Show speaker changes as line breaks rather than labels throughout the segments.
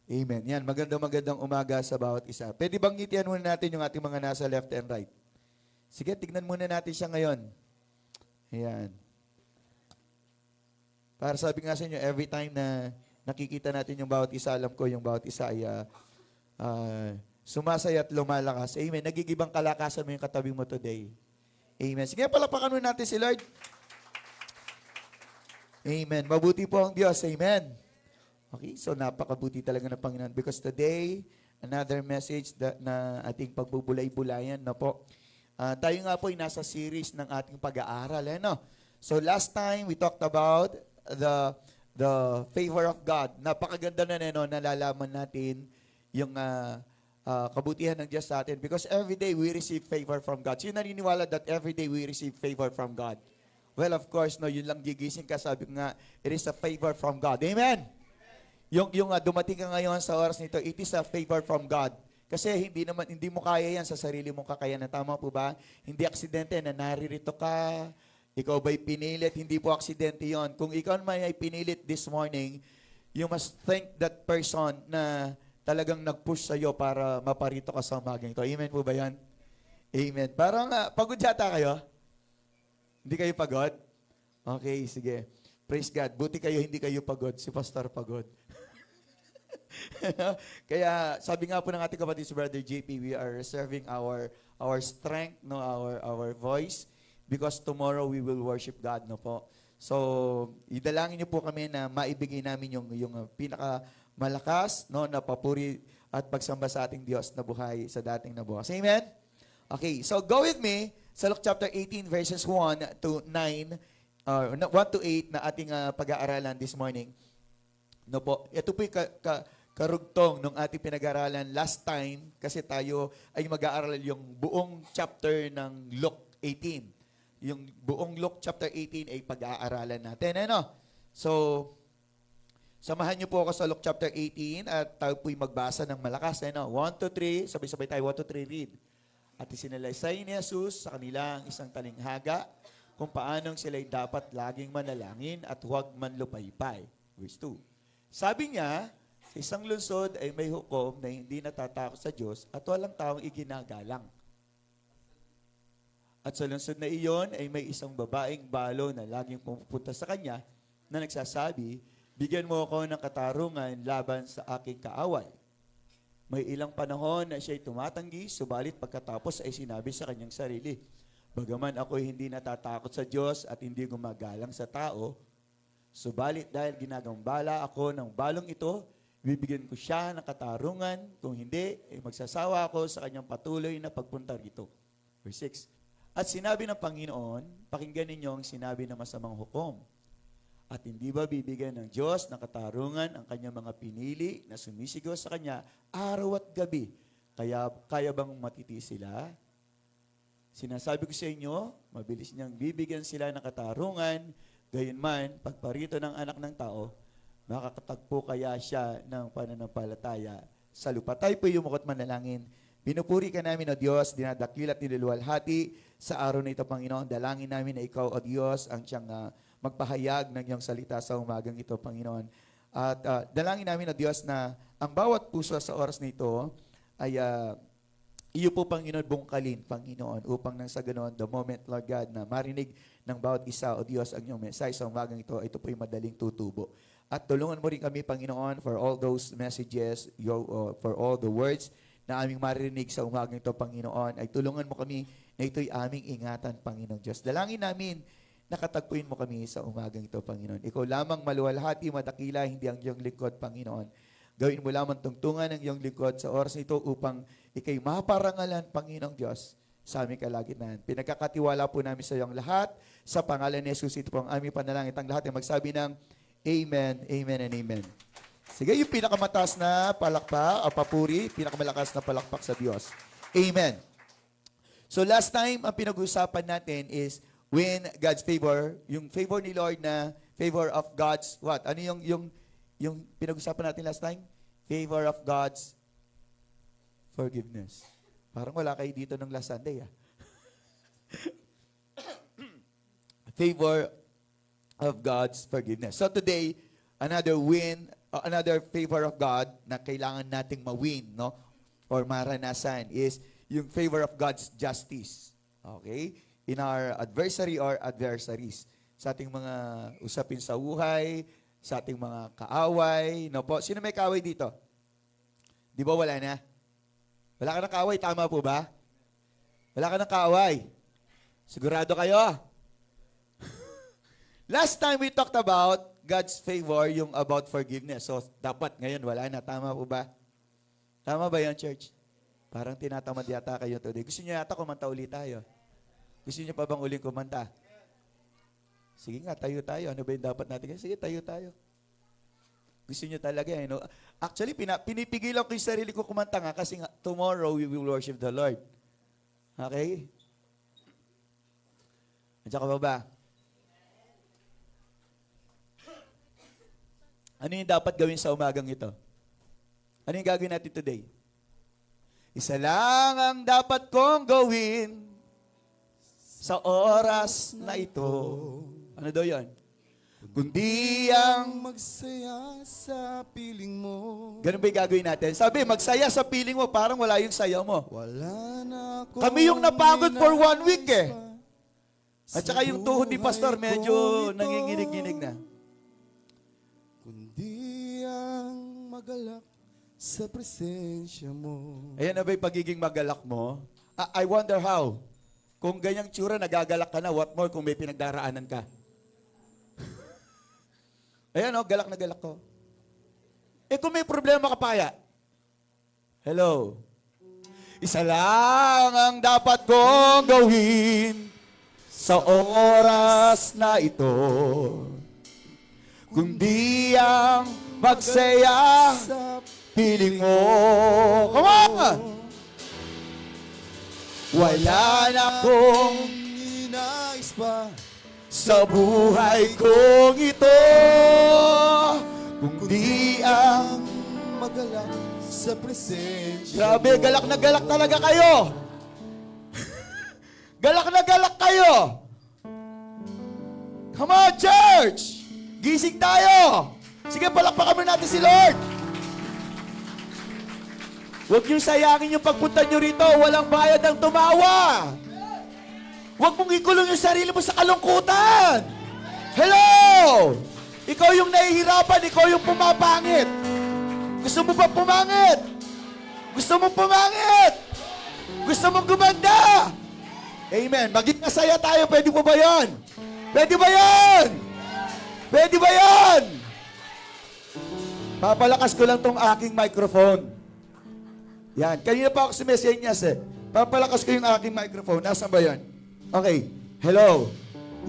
Amen. Yan, magandang umaga sa bawat isa. Pwede bang ngitian muna natin yung ating mga nasa left and right? Sige, tignan muna natin siya ngayon. Ayan. Para sabi nga sa inyo, every time na nakikita natin yung bawat isa, alam ko yung bawat isa ay sumasaya at lumalakas. Amen. Nagigibang kalakasan mo yung katabi mo today. Amen. Sige, palapakan mo natin si Lord. Amen. Mabuti po ang Diyos. Amen. Okay, so napakabuti talaga ng Panginoon because today, another message na ating pagbubulay-bulayan na po. Tayo nga po ay nasa series ng ating pag-aaral. No? So last time, we talked about the favor of God. Napakaganda na nalalaman natin yung kabutihan ng Diyos sa atin because every day we receive favor from God. So yun naniniwala that every day we receive favor from God. Well, of course, no, yun lang gigising ka. Sabi ko nga, it is a favor from God. Amen? Yung dumating ka ngayon sa oras nito, it is a favor from God. Kasi hindi mo kaya yan sa sarili mong kakayanan. Tama po ba? Hindi aksidente na naririto ka, ikaw ba'y pinilit? Hindi po aksidente yon. Kung ikaw may pinilit this morning, you must thank that person na talagang nag-push sa'yo para maparito ka sa umagang ito. Amen po ba yan? Amen. Parang pagod yata kayo? Hindi kayo pagod? Okay, sige. Praise God. Buti kayo, hindi kayo pagod. Si Pastor pagod. Kaya sabi nga po ng ating kapatid si Brother JP, we are reserving our strength, no, our voice, because tomorrow we will worship God, no po. So, idalangin niyo po kami na maibigay namin yung pinakamalakas, no, na papuri at pagsamba sa ating Diyos na buhay sa dating nabukas. Amen? Okay, so go with me sa Luke chapter 18 verses 1 to 9, 1 to 8 na ating pag-aaralan this morning. No po, ito po yung karugtong nung ating pinag-aaralan last time kasi tayo ay mag-aaral yung buong chapter ng Luke 18. Yung buong Luke chapter 18 ay pag-aaralan natin. Ano? So, samahan niyo po ako sa Luke chapter 18 at tayo po'y magbasa ng malakas. Ano? 1 to 3, sabay-sabay tayo, 1 to 3, read. At isinalaysay ni Jesus sa kanilang isang talinghaga kung paanong sila'y dapat laging manalangin at huwag manlupaypay. Verse 2. Sabi niya, sa isang lungsod ay may hukom na hindi natatakot sa Diyos at walang taong iginagalang. At sa lungsod na iyon ay may isang babaeng balo na laging pumupunta sa kanya na nagsasabi, bigyan mo ako ng katarungan laban sa aking kaaway. May ilang panahon na siya'y tumatanggi, subalit pagkatapos ay sinabi sa kanyang sarili, bagaman ako'y hindi natatakot sa Diyos at hindi gumagalang sa tao, subalit dahil ginagambala ako ng balong ito, bibigyan ko siya ng katarungan. Kung hindi, magsasawa ako sa kanyang patuloy na pagpunta rito. Verse 6. At sinabi ng Panginoon, pakinggan ninyo ang sinabi ng masamang hukom. At hindi ba bibigyan ng Diyos ng katarungan ang kanyang mga pinili na sumisigaw sa kanya araw at gabi? Kaya bang matiti sila? Sinasabi ko sa inyo, mabilis niyang bibigyan sila ng katarungan. Gayunman, pagparito ng anak ng tao, makakatagpo kaya siya ng pananampalataya sa lupa. Tayo po yumukot manalangin. Pinupuri ka namin, O Diyos, dinadakil at niluluwalhati sa araw na ito, Panginoon. Dalangin namin na Ikaw, O Diyos, ang siyang magpahayag ng iyong salita sa umagang ito, Panginoon. At dalangin namin, O Diyos, na ang bawat puso sa oras na ito ay iyo po, Panginoon, bungkalin, Panginoon, upang nang sa ganoon, the moment, Lord God, na marinig ng bawat isa, O Diyos, ang iyong mensahe sa umagang ito po'y madaling tutubo. At tulungan mo rin kami, Panginoon, for all those messages, for all the words na aming marinig sa umagang ito, Panginoon, ay tulungan mo kami na ito'y aming ingatan, Panginoon Diyos. Dalangin namin, nakatagpuin mo kami sa umagang ito, Panginoon. Ikaw lamang maluwalhati, madakila, hindi ang iyong lingkod, Panginoon. Gawin mo lamang tungtungan ng iyong lingkod sa oras nito upang ikay maparangalan, Panginoong Diyos, sa aming kalagitnaan. Pinagkakatiwala po namin sa iyong lahat. Sa pangalan ni Jesus, ito po ang aming panalangin. Ang lahat ay magsabi ng Amen, Amen, and Amen. Sige, yung pinakamataas na palakpak, o papuri, pinakamalakas na palakpak sa Diyos. Amen. So last time, ang pinag-usapan natin is when God's favor, yung favor ni Lord na favor of God's what? Ano yung pinag-usapan natin last time? Favor of God's forgiveness. Parang wala kayo dito ng last Sunday, Favor of God's forgiveness. So today, another win another favor of God na kailangan nating mawin, no? Or maranasan is yung favor of God's justice. Okay? In our adversary or adversaries. Sa ating mga usapin sa buhay, sa ating mga kaaway, no po? Sino may kaaway dito? Di ba wala na? Wala ka ng kaaway, tama po ba? Wala ka ng kaaway. Sigurado kayo? Last time we talked about God's favor, yung about forgiveness. So, dapat ngayon wala na. Tama po ba? Tama ba yan, church? Parang tinatamad yata kayo today. Gusto niyo yata kumanta ulit tayo? Gusto niyo pa bang uling kumanta? Sige nga, tayo tayo. Ano ba yung dapat natin? Sige, tayo tayo. Gusto niyo talaga, eh, no? Actually, pinipigilan ko yung sarili ko kumanta nga kasi nga, tomorrow we will worship the Lord. Okay? Andiyan ka ba? Ano yung dapat gawin sa umagang ito? Ano yung gagawin natin today? Isa lang ang dapat kong gawin sa oras na ito. Ano daw yan? Kundi ang
magsaya sa piling mo.
Ganun ba yung gagawin natin? Sabi, magsaya sa piling mo, parang wala yung sayaw mo.
Wala na ako.
Kami yung napagod for 1 week eh. At saka yung tuhod ni Pastor, medyo nanginginig-ginig na.
Kundi ang magalak sa presensya mo.
Ayan na ba yung pagiging magalak mo? I wonder how. Kung ganyang tsura, nagagalak ka na, what more kung may pinagdaraanan ka? Ayan o, galak na galak ko. Eh kung may problema ka pa, hello? Isa lang ang dapat kong gawin sa oras na ito. Kundi ang magsaya sa piling mo. Come on! Wala na akong
inais pa
sa buhay kong ito, kundi ang
magalak sa presensya.
Grabe, galak na galak talaga kayo. Galak na galak kayo. Come on, church! Gising tayo! Sige, palakpakan mo natin si Lord. Huwag niyo sayangin yung pagpunta niyo rito. Walang bayad ang tumawa. Huwag mong ikulong yung sarili mo sa kalungkutan. Hello! Ikaw yung nahihirapan, ikaw yung pumapangit. Gusto mo ba pumangit? Gusto mo pumangit? Gusto mong gumanda? Amen. Maging masaya tayo. Pwede po ba yun? Pwede ba yun? Pwede ba yun? Papalakas ko lang tong aking microphone. Yan. Kanina pa ako sumesenyas eh. Papalakas ko yung aking microphone. Nasaan ba yan? Okay. Hello.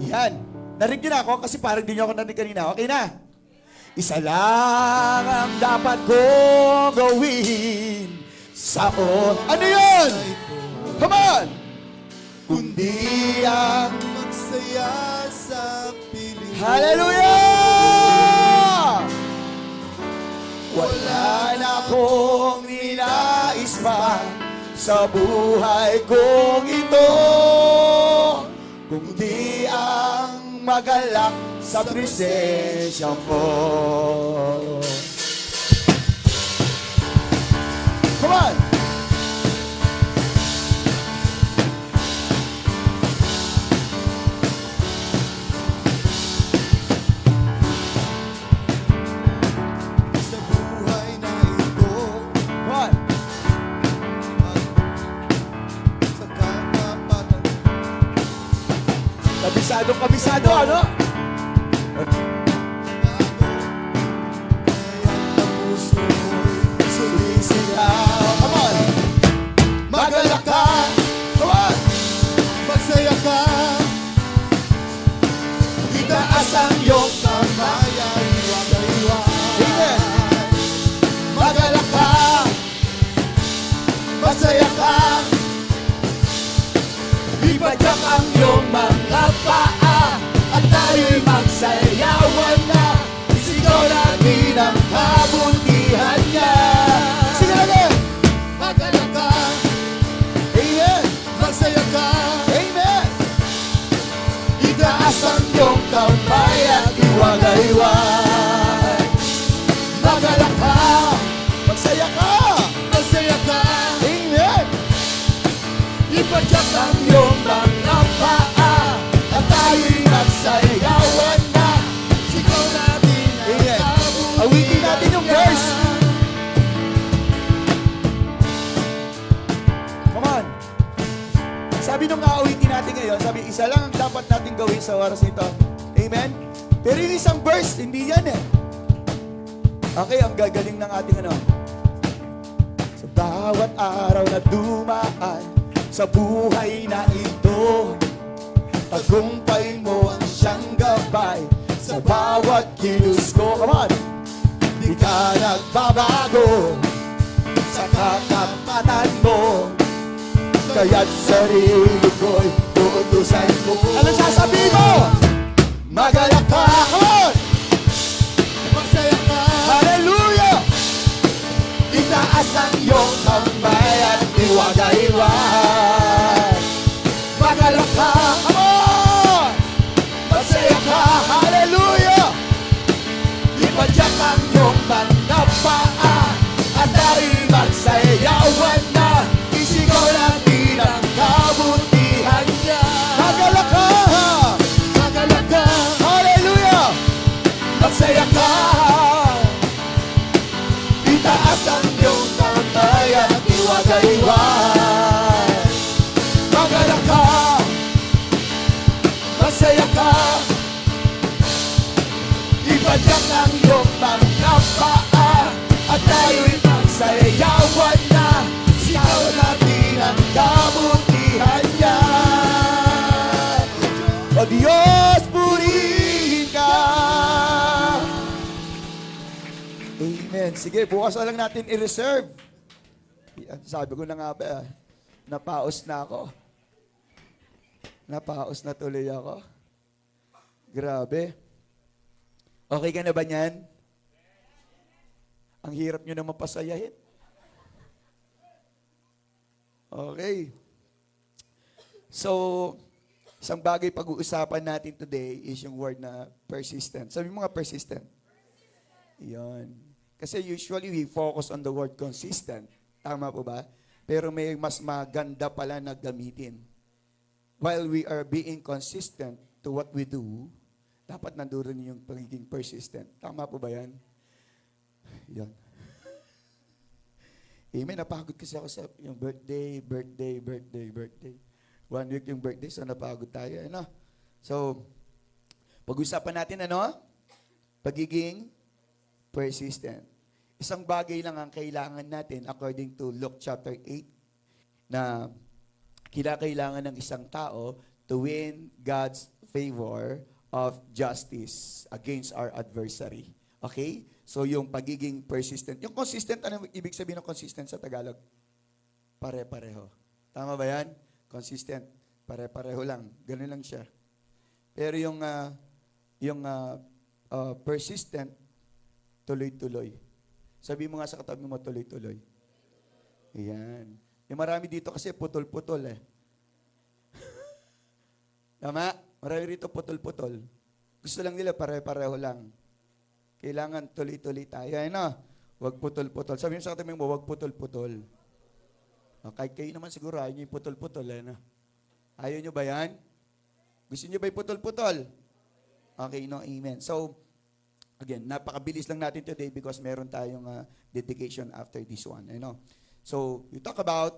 Yan. Narinig niyo na ako kasi parang di niyo ako narinig kanina. Okay na? Isa lang ang dapat kong gawin sa ano yun? Come on! Kundi ang
magsaya sa piling mo.
Hallelujah! Wala na akong ninais pa sa buhay kong ito, kundi ang magalak sa presensya mo. Come on!
Sa buhay na ito,
Come on!
sa katapatan,
Kabisado, ano?
ang puso mo'y
Sumisigaw. Come on! Magalak ka! Come on!
magsaya ka.
Itaas ang iyong kamay.
Bayan, iwag-iwag.
Amen! Magalak ka! Masaya ka! Ibadyak ang iyong mga paa at tayo'y magsayawan na. Sigaw natin ang kabutihan niya. Sige natin!
Magalak ka,
Amen!
magsaya ka.
Amen! Itaas ang iyong kamay at iwagay-wag. Awitin natin yung verse. Come on. Sabi nung aawitin natin ngayon, sabi, isa lang ang dapat natin gawin sa oras nito. Amen? Pero yung isang verse, hindi yan eh. Okay, ang gagaling ng ating ano. Sa bawat araw na dumaan sa buhay na ito, tagumpay mo ang siyang gabay sa bawat kilos ko. Come on! Di ka nagbabago sa kakapatan mo, kaya't sarili ko'y tutusan mo. Ano sasabihin mo? Magalak ka! Come on!
Magsaya ka.
Hallelujah! Itaas ang iyong kamay at iwagay-iwag. Magalak ka! Come on! Magsaya ka! Hallelujah! Ipadyak ang iyong mga paa at tayo'y magsayawan na. Isigaw natin ang kabutihan niya. Magalak ka!
Magalak ka.
Hallelujah! Magsaya ka! Itaas ang iyong kamay at iwagay-iwag. Magalak ka! Magsaya ka! Ipadyak ang iyong mga paa at tayo'y magsayawan na. Sigaw natin ang kabutihan niya. O Diyos, purihin ka! Amen. Sige, bukas na lang natin i-reserve. Yan, sabi ko na nga ba, napaos na ako. Napaos na tuloy ako. Grabe. Okay ka na ba niyan? Ang hirap nyo naman pasayahin. Okay. So, isang bagay pag-uusapan natin today is yung word na persistent. Sabi mo nga persistent. Yan. Kasi usually we focus on the word consistent. Tama po ba? Pero may mas maganda pala na gamitin. While we are being consistent to what we do, dapat nandoon yung pagiging persistent. Tama po ba yan? Yan. Amen. Napagod kasi ako sa yung birthday. 1 week yung birthday, so napagod tayo. Ano? So, pag-usapan natin pagiging persistent. Isang bagay lang ang kailangan natin according to Luke chapter 8 na kailangan ng isang tao to win God's favor of justice against our adversary. Okay? So, yung pagiging persistent. Yung consistent, ano ibig sabihin ng consistent sa Tagalog? Pare-pareho. Tama ba yan? Consistent. Pare-pareho lang. Ganun lang siya. Pero yung persistent, tuloy-tuloy. Sabi mo nga sa katabi mo, tuloy-tuloy. Ayan. Yung marami dito kasi putol-putol eh. Tama? Marami dito putol-putol. Gusto lang nila pare-pareho lang. Kailangan tuloy-tuloy tayo. Ano? Huwag putol-putol. Sabi mo sa katabi mo, huwag putol-putol. Kahit kayo naman siguro, ayaw nyo yung putol-putol. Ano? Ayaw nyo ba yan? Gusto nyo ba yung putol-putol? Okay, no? Amen. So, again, napakabilis lang natin today because meron tayong dedication after this one. Ano? So, you talk about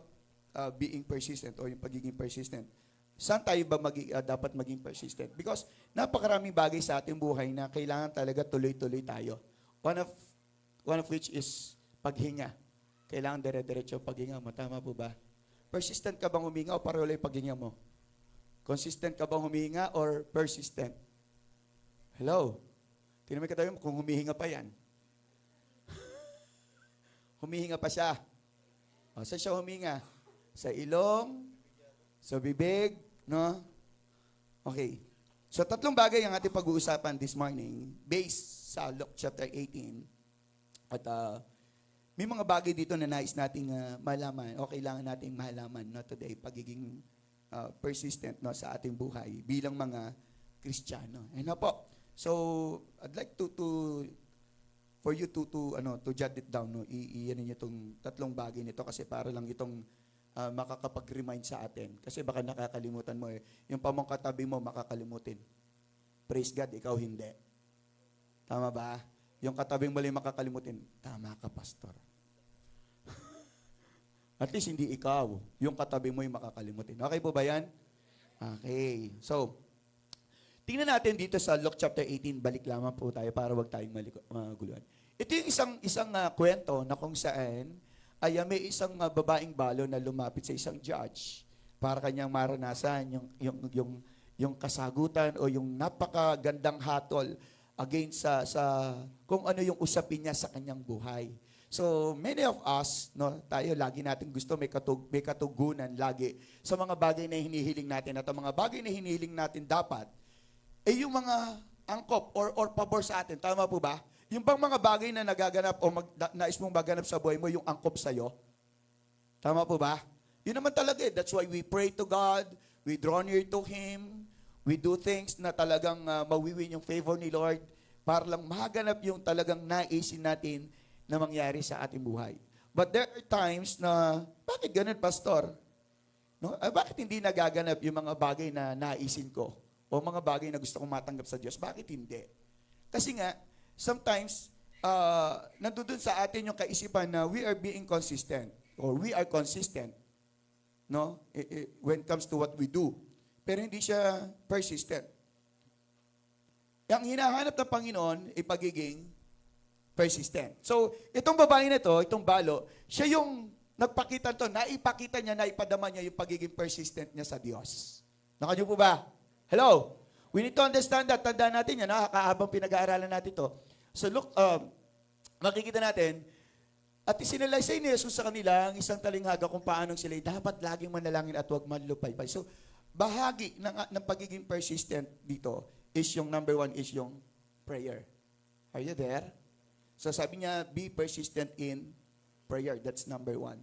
being persistent o yung pagiging persistent. Saan tayo ba dapat maging persistent? Because napakaraming bagay sa ating buhay na kailangan talaga tuloy-tuloy tayo. One of which is paghinga. Kailangan dire-diretso paghinga mo. Tama po ba? Persistent ka bang huminga o pareho lang yung paghinga mo? Consistent ka bang huminga or persistent? Hello? Tingnan mo katabi mo kung humihinga pa yan. Humihinga pa siya. O, saan siya huminga? Sa ilong, sa bibig, no? Okay. So, tatlong bagay ang ating pag-uusapan this morning based sa Luke chapter 18. At may mga bagay dito na nais nating malaman o kailangan nating malaman no, today, pagiging persistent no, sa ating buhay bilang mga Kristiyano. Ano po? So, I'd like for you to jot it down, no? Iyan niyo itong tatlong bagay nito kasi para lang itong makakapag-remind sa atin. Kasi baka nakakalimutan mo eh. Yung pamong katabi mo, makakalimutin. Praise God, ikaw hindi. Tama ba? Yung katabing mo lang makakalimutin, tama ka, pastor. At least hindi ikaw, yung katabi mo yung makakalimutin. Okay po ba yan? Okay. So, tingnan natin dito sa Luke chapter 18, balik lamang po tayo para wag tayong maguluhan. Ito yung isang kwento na kung saan ay may isang babaeng balo na lumapit sa isang judge para kanyang maranasan yung kasagutan o yung napakagandang hatol against sa kung ano yung usapin niya sa kanyang buhay. So, many of us, no, tayo lagi natin gusto may katugunan lagi sa mga bagay na hinihiling natin at ang mga bagay na hinihiling natin dapat yung mga angkop or pabor sa atin. Tama po ba? Yung bang mga bagay na nagaganap o nais mong maganap sa buhay mo, yung angkop sa'yo? Tama po ba? Yun naman talaga eh. That's why we pray to God, we draw near to Him, we do things na talagang mawiwin yung favor ni Lord para lang maganap yung talagang naisin natin na mangyari sa ating buhay. But there are times na, bakit ganun, pastor? No? Bakit hindi nagaganap yung mga bagay na naisin ko? O mga bagay na gusto kong matanggap sa Diyos? Bakit hindi? Kasi nga, sometimes, nandun sa atin yung kaisipan na we are being consistent or we are consistent, no? When it comes to what we do. Pero hindi siya persistent. Ang hinahanap ng Panginoon ay pagiging persistent. So, itong babae na ito, itong balo, siya yung nagpakita to, naipakita niya, naipadama niya yung pagiging persistent niya sa Diyos. Nakadyo po ba? Hello? We need to understand that. Tandaan natin yan, habang pinag-aaralan natin ito. So look, makikita natin, at isinalaysay ni Jesus sa kanila ang isang talinghaga kung paano sila dapat laging manalangin at huwag manlupaypay. So, bahagi ng pagiging persistent dito is yung number one is yung prayer. Are you there? So sabi niya, be persistent in prayer. That's number one.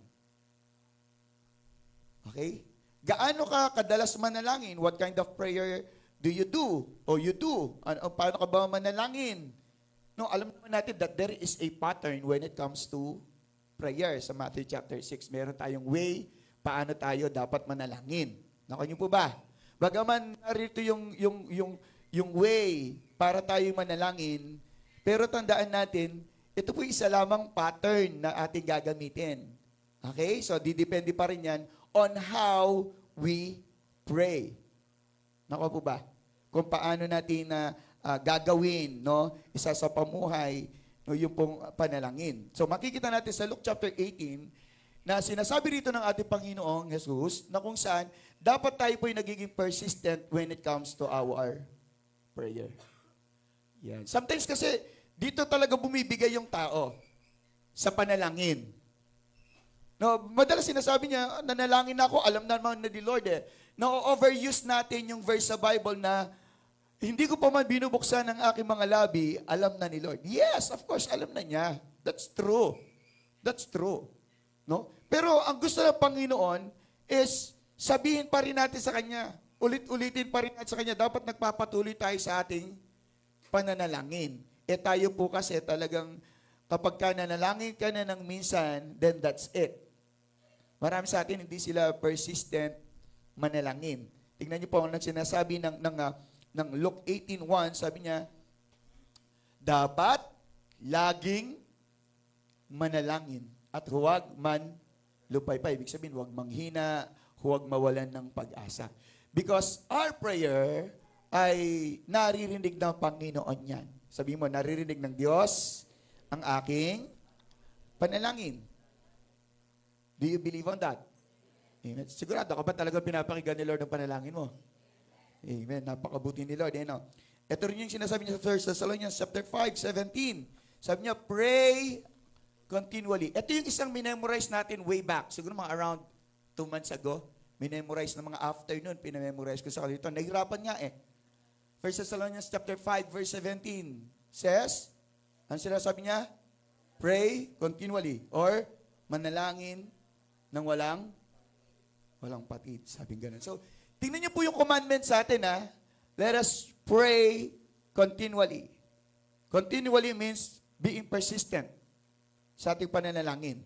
Okay? Gaano ka kadalas manalangin? What kind of prayer do you do? O you do? Paano ka ba manalangin? No, alam naman natin that there is a pattern when it comes to prayer. Sa Matthew chapter 6, meron tayong way paano tayo dapat manalangin. Nakanyo po ba? Bagaman narito yung way para tayo manalangin, pero tandaan natin, ito po isa lamang pattern na ating gagamitin. Okay? So, didepende pa rin yan on how we pray. Nakuha po ba? Kung paano natin gagawin, no? Isa sa pamuhay, no, yung pong panalangin. So, makikita natin sa Luke chapter 18, na sinasabi rito ng ating Panginoong Jesus, na kung saan, dapat tayo po'y nagiging persistent when it comes to our prayer. Yan. Sometimes kasi, dito talaga bumibigay yung tao sa panalangin. No, madalas sinasabi niya, nanalangin ako, alam naman na ni Lord eh. Na-overuse natin yung verse sa Bible na hindi ko pa man binubuksan ng aking mga labi, alam na ni Lord. Yes, of course, alam na niya. That's true. That's true. No? Pero ang gusto ng Panginoon is sabihin pa rin natin sa Kanya. Ulit-ulitin pa rin natin sa Kanya. Dapat nagpapatuloy tayo sa ating pananalangin. Tayo po kasi talagang kapag ka nanalangin ka na ng minsan, then that's it. Marami sa atin hindi sila persistent manalangin. Tingnan niyo po ang sinasabi ng Luke 18:1, sabi niya, dapat laging manalangin at huwag man lupaypay. Ibig sabihin, huwag manghina, huwag mawalan ng pag-asa. Because our prayer ay naririnig ng Panginoon yan. Sabi mo, naririnig ng Diyos ang aking panalangin. Do you believe on that? Amen. Sigurado ka ba talaga pinapakinggan ni Lord ang panalangin mo? Amen. Napakabuti ni Lord. Ito rin yung sinasabi niya sa 1 Thessalonians chapter 5:17. Sabi niya, pray continually. Ito yung isang minemorize natin way back. Siguro mga around 2 months ago. Minemorize na mga afternoon. Pinememorize ko sa kalito. Nahirapan nga eh. 1 Thessalonians chapter 5 verse 17 says, ano sinasabi niya? Pray continually or manalangin ng walang patid. Sabi ganun. So, tingnan niyo po yung commandment sa atin ha. Let us pray continually. Continually means being persistent sa ating pananalangin.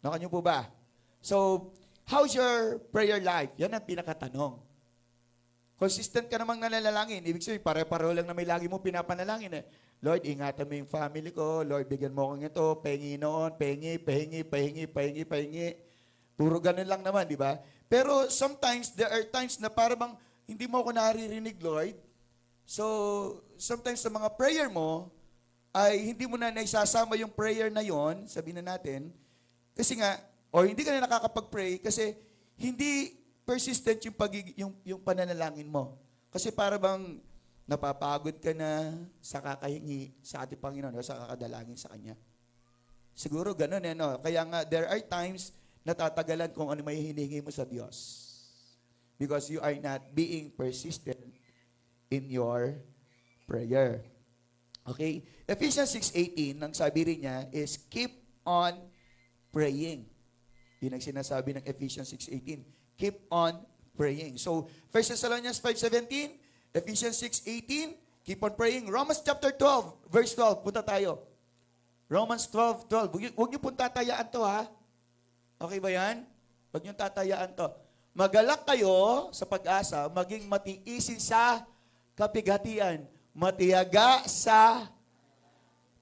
Naka niyo po ba? So, how's your prayer life? Yan ang pinakatanong. Consistent ka namang nanalangin. Ibig sabihin, pare-pareho lang na may lagi mo pinapanalangin eh. Lord, ingatan mo yung family ko. Lord, bigyan mo akong ito. Pahingi noon, pahingi. Puro ganun lang naman, di ba? Pero sometimes, there are times na parang hindi mo ako naririnig, Lord. So, sometimes sa mga prayer mo, ay hindi mo na naisasama yung prayer na yon, sabihin na natin, kasi nga, o hindi ka na nakakapag-pray kasi hindi persistent yung pananalangin mo. Kasi para bang napapagod ka na sa kakahingi sa ating Panginoon o sa kakadalangin sa Kanya. Siguro ganun no? Kaya nga, there are times natatagalan kung ano may hinihingi mo sa Diyos. Because you are not being persistent in your prayer. Okay? Ephesians 6:18, ang sabi rin niya is, keep on praying. Yun ang sinasabi ng Ephesians 6:18. Keep on praying. So, 1 Thessalonians 5:17, Ephesians 6:18, keep on praying. Romans chapter 12, verse 12, punta tayo. Romans 12:12. Huwag niyo pong tatayaan to, ha? Okay ba yan? Huwag niyo tatayaan to. Magalak kayo sa pag-asa, maging matiisin sa kapighatian, matiyaga sa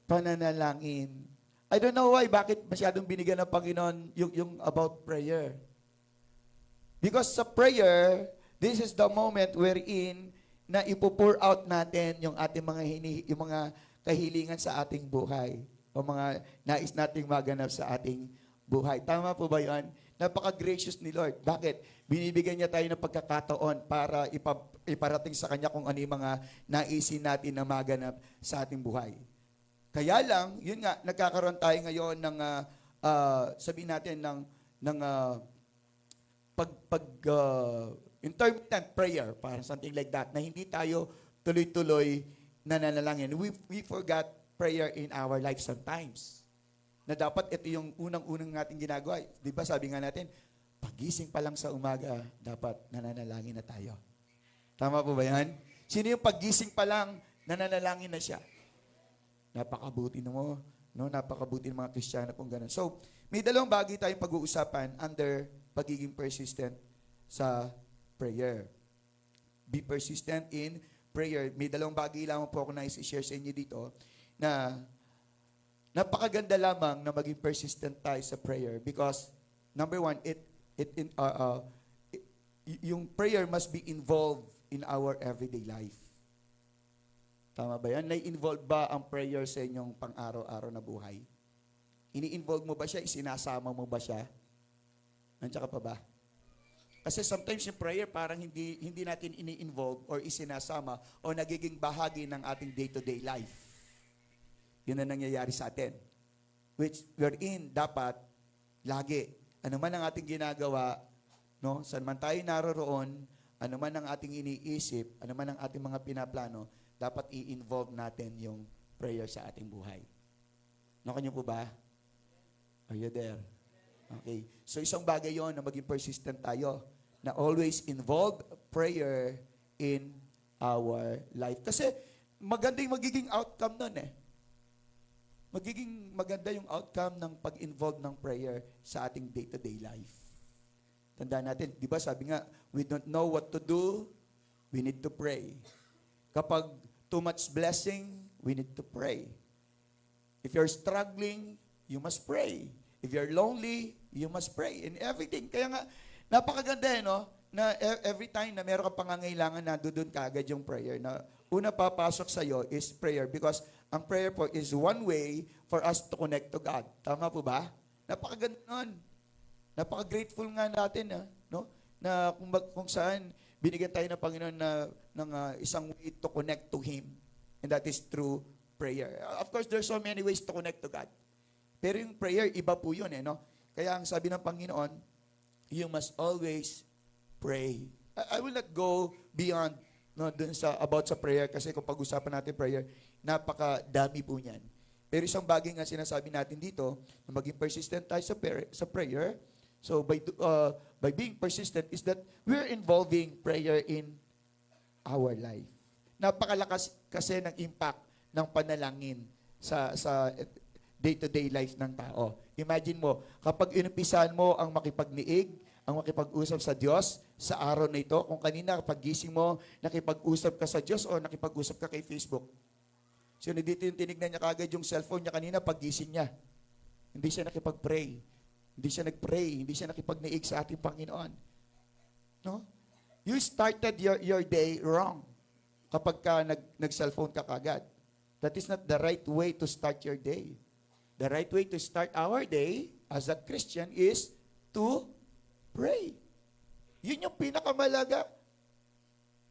pananalangin. I don't know why, bakit masyadong binigyan ng Panginoon yung about prayer. Because sa prayer, this is the moment wherein na ipo-pour out natin yung ating yung mga kahilingan sa ating buhay o mga nais nating maganap sa ating buhay. Tama po ba yun? Napaka-gracious ni Lord. Bakit? Binibigyan niya tayo ng pagkakataon para iparating sa Kanya kung ano yung mga naisin natin na maganap sa ating buhay. Kaya lang, yun nga, nagkakaroon tayo ngayon ng, sabihin natin, ng intermittent prayer, parang something like that, na hindi tayo tuloy-tuloy nananalangin. We forgot prayer in our life sometimes. Na dapat ito yung unang-unang natin ginagawa. Di ba sabi nga natin, pagising pa lang sa umaga, dapat nananalangin na tayo. Tama po ba yan? Sino yung pagising pa lang, nananalangin na siya? Napakabuti mo, no? Napakabuti ng mga Kristiyano pong ganun. So, may dalawang bagay tayong pag-uusapan under pagiging persistent sa prayer. Be persistent in prayer. May dalawang bagay lamang po ako na i-share sa inyo dito na napakaganda lamang na maging persistent tayo sa prayer because number one, yung prayer must be involved in our everyday life. Tama ba yan? Nai-involve ba ang prayer sa inyong pang-araw-araw na buhay? Ini-involve mo ba siya? Isinasama mo ba siya? Nandiyan ka pa ba? Kasi sometimes yung prayer parang hindi natin ini-involve or isinasama o nagiging bahagi ng ating day-to-day life. Yun ang nangyayari sa atin. Which we're in, dapat, lagi. Ano man ang ating ginagawa, no? Saan man tayo naroroon, ano man ang ating iniisip, ano man ang ating mga pinaplano, dapat i-involve natin yung prayer sa ating buhay. No, kanyo po ba? Are you there? Okay. So, isang bagay yon na maging persistent tayo, na always involve prayer in our life. Kasi, maganda yung magiging outcome nun Magiging maganda yung outcome ng pag-involve ng prayer sa ating day-to-day life. Tandaan natin, di ba sabi nga, we don't know what to do, we need to pray. Kapag too much blessing, we need to pray. If you're struggling, you must pray. If you're lonely, you must pray. In everything. Kaya nga, napakaganda no? Na every time na meron ka pangangailangan na doon ka agad yung prayer. Na una papasok sa'yo is prayer because ang prayer po is one way for us to connect to God. Tama po ba? Napakaganda nun. Napaka-grateful nga natin, no? Na kung saan binigyan tayo ng Panginoon ng isang way to connect to Him. And that is through prayer. Of course, there's so many ways to connect to God. Pero yung prayer, iba po yun, no? Kaya ang sabi ng Panginoon, you must always pray. I will not go beyond dun about sa prayer kasi kung pag-usapan natin prayer, napakadami po niyan. Pero isang bagay nga sinasabi natin dito, na maging persistent tayo sa prayer. So by being persistent is that we're involving prayer in our life. Napakalakas kasi ng impact ng panalangin sa day-to-day life ng tao. Imagine mo, kapag inumpisahan mo ang makipagniig, ang makipag-usap sa Diyos sa araw na ito, kung kanina kapag gising mo, nakipag-usap ka sa Diyos o nakipag-usap ka kay Facebook. Sino dito yung tinignan niya kagad yung cellphone niya kanina paggising niya. Hindi siya nakipag-pray. Hindi siya nag-pray. Hindi siya nakipag-niig sa ating Panginoon. No? You started your day wrong kapag ka nag-cellphone ka kagad. That is not the right way to start your day. The right way to start our day as a Christian is to pray. Yun yung pinakamalaga.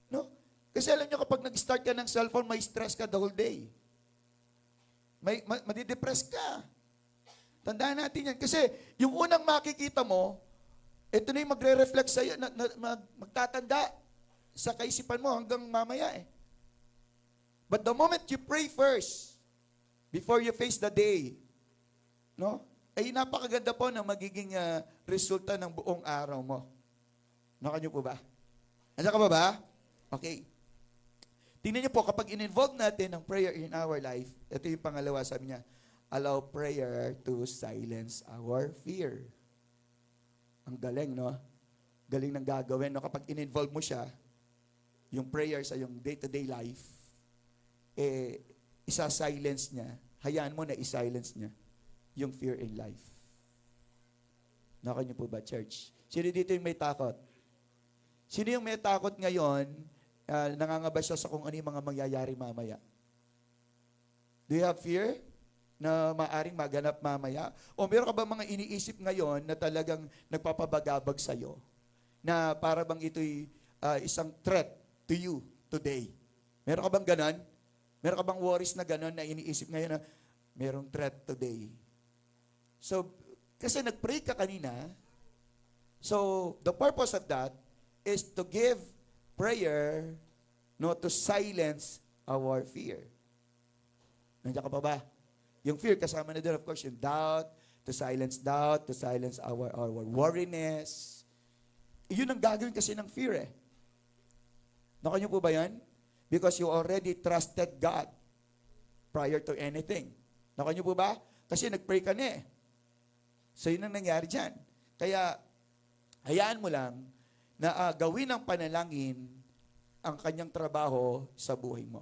No? Kasi alam nyo, kapag nag-start ka ng cellphone, may stress ka the whole day. Madidepress ka. Tandaan natin yan. Kasi yung unang makikita mo, ito na yung magre-reflect sa'yo, magtatanda sa kaisipan mo hanggang mamaya eh. But the moment you pray first, before you face the day, no? Ay napakaganda po ng magiging resulta ng buong araw mo. Nakanyo po ba? Andiyan ka ba? Okay. Tingnan niyo po, kapag in-involve natin ang prayer in our life, ito yung pangalawa, sabi niya, allow prayer to silence our fear. Ang galing, no? Galing ng gagawin, no? Kapag in-involve mo siya, yung prayer sa yung day-to-day life, isa-silence niya, hayaan mo na i-silence niya yung fear in life. Nakanyo po ba, church? Sino dito yung may takot? Sino yung may takot ngayon, nangangaba siya sa kung ano yung mga mangyayari mamaya? Do you have fear na maaring maganap mamaya? O meron ka ba mga iniisip ngayon na talagang nagpapabagabag sa'yo? Na para bang ito'y isang threat to you today? Meron ka bang ganon? Meron ka bang worries na ganon na iniisip ngayon na merong threat today? So, kasi nag-pray ka kanina, so the purpose of that is to give prayer, no, to silence our fear. Nandiyan ka pa ba? Yung fear, kasama na doon, of course, yung doubt, to silence our worriness. Yun ang gagawin kasi ng fear eh. Nakanyo po ba yan? Because you already trusted God prior to anything. Nakanyo po ba? Kasi nag-pray ka na eh. So yun ang nangyari dyan. Kaya, hayaan mo lang na gawin ng panalangin ang kanyang trabaho sa buhay mo.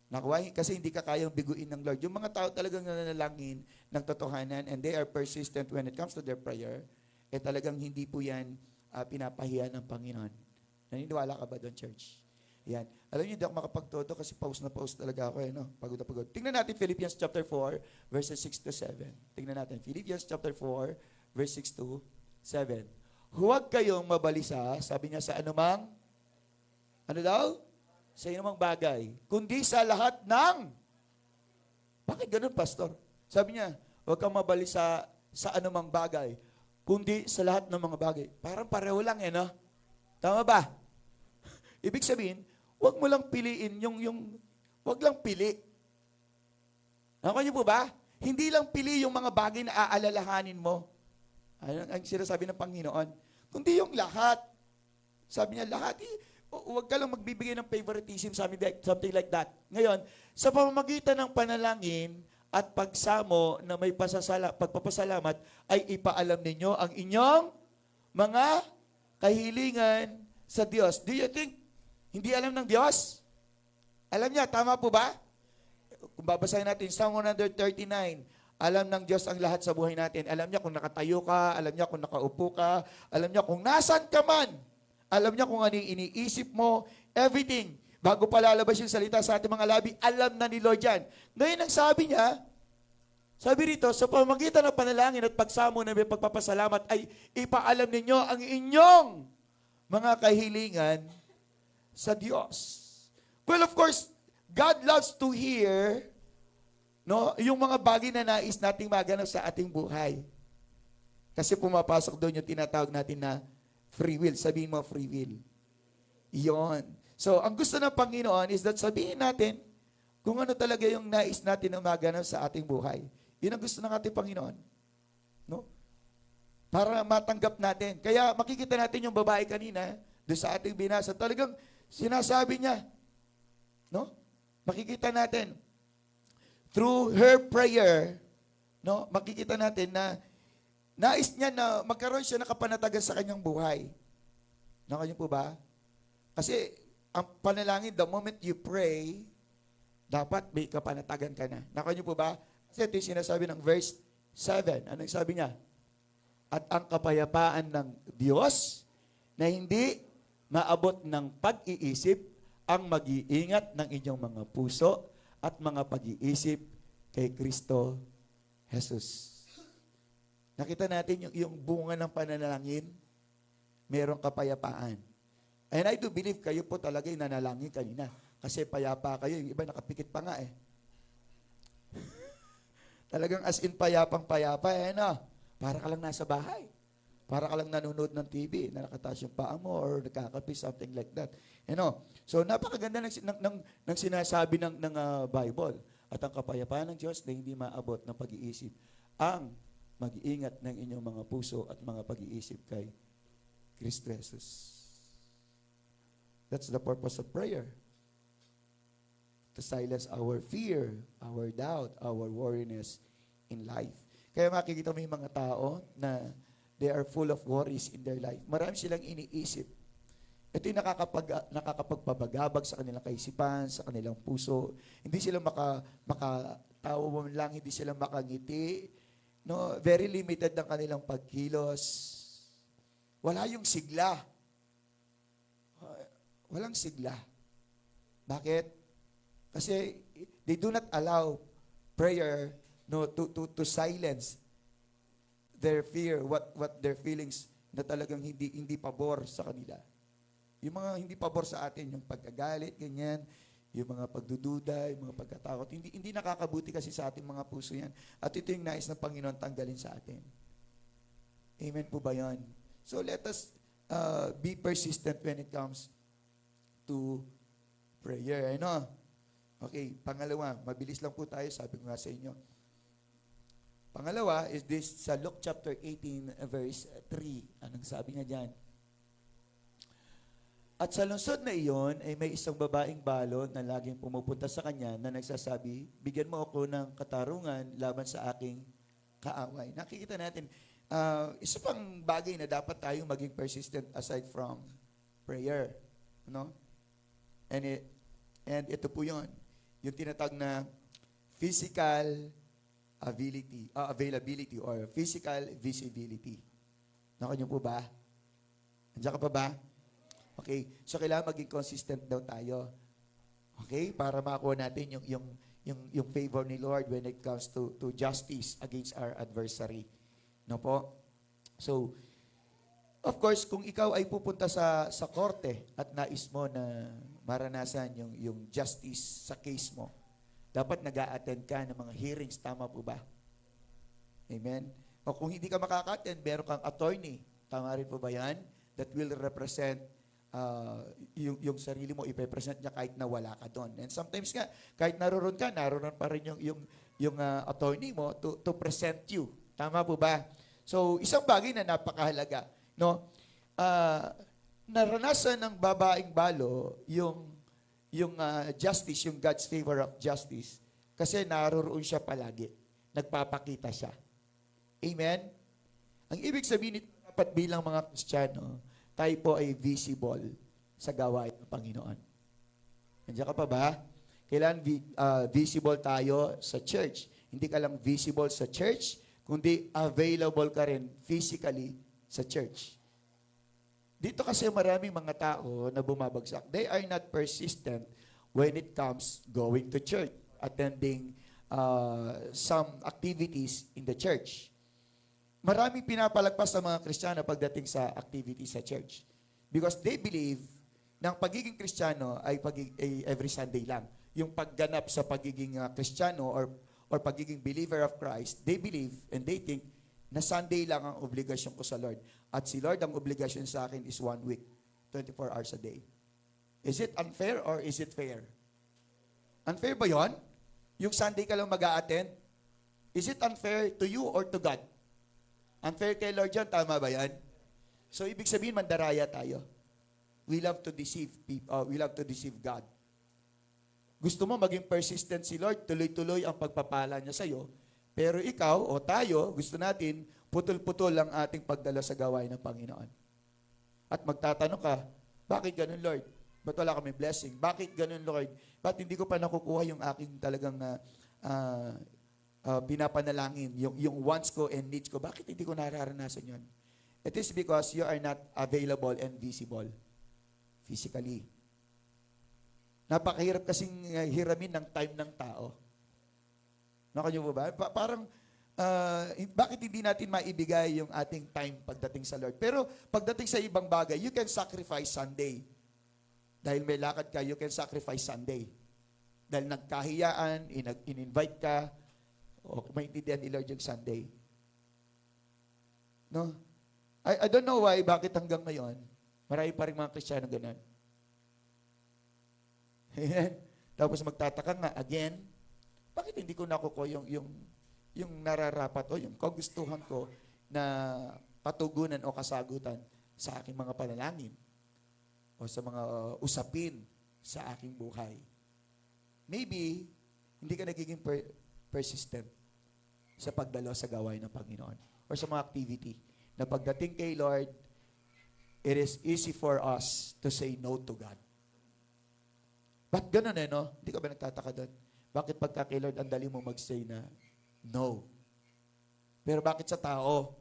Nakuha? Kasi hindi ka kayang biguin ng Lord. Yung mga tao talagang nananalangin ng totohanan and they are persistent when it comes to their prayer, talagang hindi po yan pinapahiya ng Panginoon. Naniniwala ka ba doon, church? Yan. Alam niyo, hindi ako makapagtodo kasi pause na pause talaga ako. No? Pagod na pagod. Tingnan natin Philippians chapter 4, verses 6 to 7. Tingnan natin. Philippians chapter 4, verse 6 to 7. Huwag kayong mabalisa, sabi niya, sa anumang, ano daw? Sa anumang bagay. Kundi sa lahat ng, bakit ganun, pastor? Sabi niya, huwag kang mabalisa sa anumang bagay. Kundi sa lahat ng mga bagay. Parang pareho lang no? Tama ba? Ibig sabihin, huwag mo lang piliin huwag lang pili. Ako niyo po ba? Hindi lang pili yung mga bagay na aalalahanin mo. Ayun ang sinasabi ng Panginoon. Kundi yung lahat. Sabi niya, lahat. Huwag ka lang magbibigay ng favoritism, something like that. Ngayon, sa pamamagitan ng panalangin at pagsamo na may pagpapasalamat, ay ipaalam ninyo ang inyong mga kahilingan sa Diyos. Do you think hindi alam ng Diyos? Alam niya, tama po ba? Kung babasahin natin, Psalm 139, alam ng Diyos ang lahat sa buhay natin. Alam niya kung nakatayo ka, alam niya kung nakaupo ka, alam niya kung nasan ka man. Alam niya kung ano yung iniisip mo, everything. Bago pa lalabas yung salita sa ating mga labi, alam na ni Lord yan. Ngayon ang sabi niya, sabi rito, sa pamamagitan ng panalangin at pagsamo na may pagpapasalamat ay ipaalam ninyo ang inyong mga kahilingan sa Diyos. Well, of course, God loves to hear yung mga bagay na nais nating maganap sa ating buhay. Kasi pumapasok doon yung tinatawag natin na free will. Sabihin mo, free will. Iyon. So, ang gusto ng Panginoon is that sabihin natin kung ano talaga yung nais natin na maganap sa ating buhay. Yun ang gusto ng ating Panginoon. No? Para matanggap natin. Kaya makikita natin yung babae kanina, doon sa ating binasa, talagang sinasabi niya, no? Makikita natin, through her prayer, no? Makikita natin na nais niya na magkaroon siya ng kapanatagan sa kanyang buhay. Nakanya po ba? Kasi, ang panalangin, the moment you pray, Dapat may kapanatagan ka na. Nakuha niyo po ba? Kasi ito yung sinasabi ng verse 7. Anong sabi niya? At ang kapayapaan ng Diyos na hindi maabot ng pag-iisip ang mag-iingat ng inyong mga puso at mga pag-iisip kay Kristo Jesus. Nakita natin yung bunga ng pananalangin, merong kapayapaan. And I do believe kayo po talaga yung nanalangin kanina. Kasi payapa kayo, yung iba nakapikit pa nga eh. Talagang as in payapang-payapa eh, no? Para ka lang nasa bahay. Para ka lang nanonood ng TV, na nakataas yung paa mo or nakakapi, something like that. So napakaganda ng sinasabi ng Bible. At ang kapayapaan ng Diyos na hindi maabot ng pag-iisip ang mag-iingat ng inyong mga puso at mga pag-iisip kay Kristo Jesus. That's the purpose of prayer. To silence our fear, our doubt, our worriness in life. Kaya makikita mo yung mga tao na they are full of worries in their life. Marami silang iniisip. Ito yung nakakapagpabagabag sa kanilang kaisipan, sa kanilang puso. Hindi sila makatawa mo lang, hindi sila makangiti. No, very limited ang kanilang pagkilos. Wala yung sigla. Walang sigla. Bakit? Kasi they do not allow prayer to silence their fear, what their feelings na talagang hindi pabor sa kanila. Yung mga hindi pabor sa atin, yung pagkagalit, ganyan, yung mga pagdududa, yung mga pagkatakot, hindi nakakabuti kasi sa ating mga puso yan. At ito yung nais ng Panginoon tanggalin sa atin. Amen po ba yan? So let us be persistent when it comes to prayer. Okay, pangalawa, mabilis lang po tayo, sabi ko nga sa inyo. Pangalawa is this sa Luke chapter 18 verse 3. Anong sabi nga dyan? At sa lungsod na iyon ay may isang babaeng balot na laging pumupunta sa kanya na nagsasabi, bigyan mo ako ng katarungan laban sa aking kaaway. Nakikita natin, isa pang bagay na dapat tayong maging persistent aside from prayer. And ito po yun. Yung tinatag na physical availability or physical visibility. Nakuha niyo po ba? Andiyan ka pa ba? Okay. So, kailangan maging consistent daw tayo. Okay? Para makuha natin yung favor ni Lord when it comes to justice against our adversary. No po? So, of course, kung ikaw ay pupunta sa korte at nais mo na maranasan yung justice sa case mo, dapat nag-a-attend ka ng mga hearings. Tama po ba? Amen? O kung hindi ka makaka-attend, meron kang attorney. Tama rin po ba yan? That will represent yung sarili mo, ipepresent niya kahit na wala ka doon. And sometimes nga, kahit naroon ka, naroon pa rin yung attorney mo to present you. Tama po ba? So, isang bagay na napakahalaga. Naranasan ng babaeng balo yung justice, yung God's favor of justice, kasi naroon siya palagi. Nagpapakita siya. Amen? Ang ibig sabihin nito, dapat bilang mga Kristiyano, tayo po ay visible sa gawain ng Panginoon. Nandiyan ka pa ba? Kailangan visible tayo sa church. Hindi ka lang visible sa church, kundi available ka rin physically sa church. Dito kasi maraming mga tao na bumabagsak. They are not persistent when it comes going to church, attending some activities in the church. Maraming pinapalagpas sa mga Kristiyano pagdating sa activities sa church. Because they believe na ang pagiging Kristiyano ay every Sunday lang. Yung pagganap sa pagiging Kristiyano or pagiging believer of Christ, they believe and they think na Sunday lang ang obligasyon ko sa Lord. At si Lord, ang obligasyon sa akin is 1 week, 24 hours a day. Is it unfair or is it fair? Unfair ba yon? Yung Sunday ka lang mag-a-attend? Is it unfair to you or to God? Unfair kay Lord yan, tama ba yan? So, ibig sabihin, mandaraya tayo. We love to deceive people. We love to deceive God. Gusto mo maging persistent si Lord, tuloy-tuloy ang pagpapala niya sa'yo. Pero ikaw o tayo, gusto natin, putol-putol ang ating pagdala sa gawain ng Panginoon. At magtatanong ka, bakit ganun, Lord? Ba't wala kami blessing? Bakit ganun, Lord? Ba't hindi ko pa nakukuha yung aking talagang pinapanalangin, yung wants ko and needs ko? Bakit hindi ko nararanasan yun? It is because you are not available and visible physically. Napakahirap kasing hiramin ng time ng tao. Nakanyo po ba? Parang, bakit hindi natin maibigay yung ating time pagdating sa Lord? Pero pagdating sa ibang bagay, you can sacrifice Sunday. Dahil may lakad ka, you can sacrifice Sunday. Dahil nagkahiyaan, in-invite ka, o maintindihan ni Lord yung Sunday. No? I don't know why, bakit hanggang ngayon, marami pa rin mga Kristiyano ganun. Tapos magtataka nga, again, bakit hindi ko nakukuha yung nararapat o yung kagustuhan ko na patugunan o kasagutan sa aking mga panalangin o sa mga usapin sa aking buhay. Maybe, hindi ka nagiging persistent sa pagdalo sa gawain ng Panginoon or sa mga activity na pagdating kay Lord, it is easy for us to say no to God. Ba't ganun no? Hindi ka ba nagtataka doon? Bakit pagka kay Lord, ang dali mo mag-say na no? Pero bakit sa tao,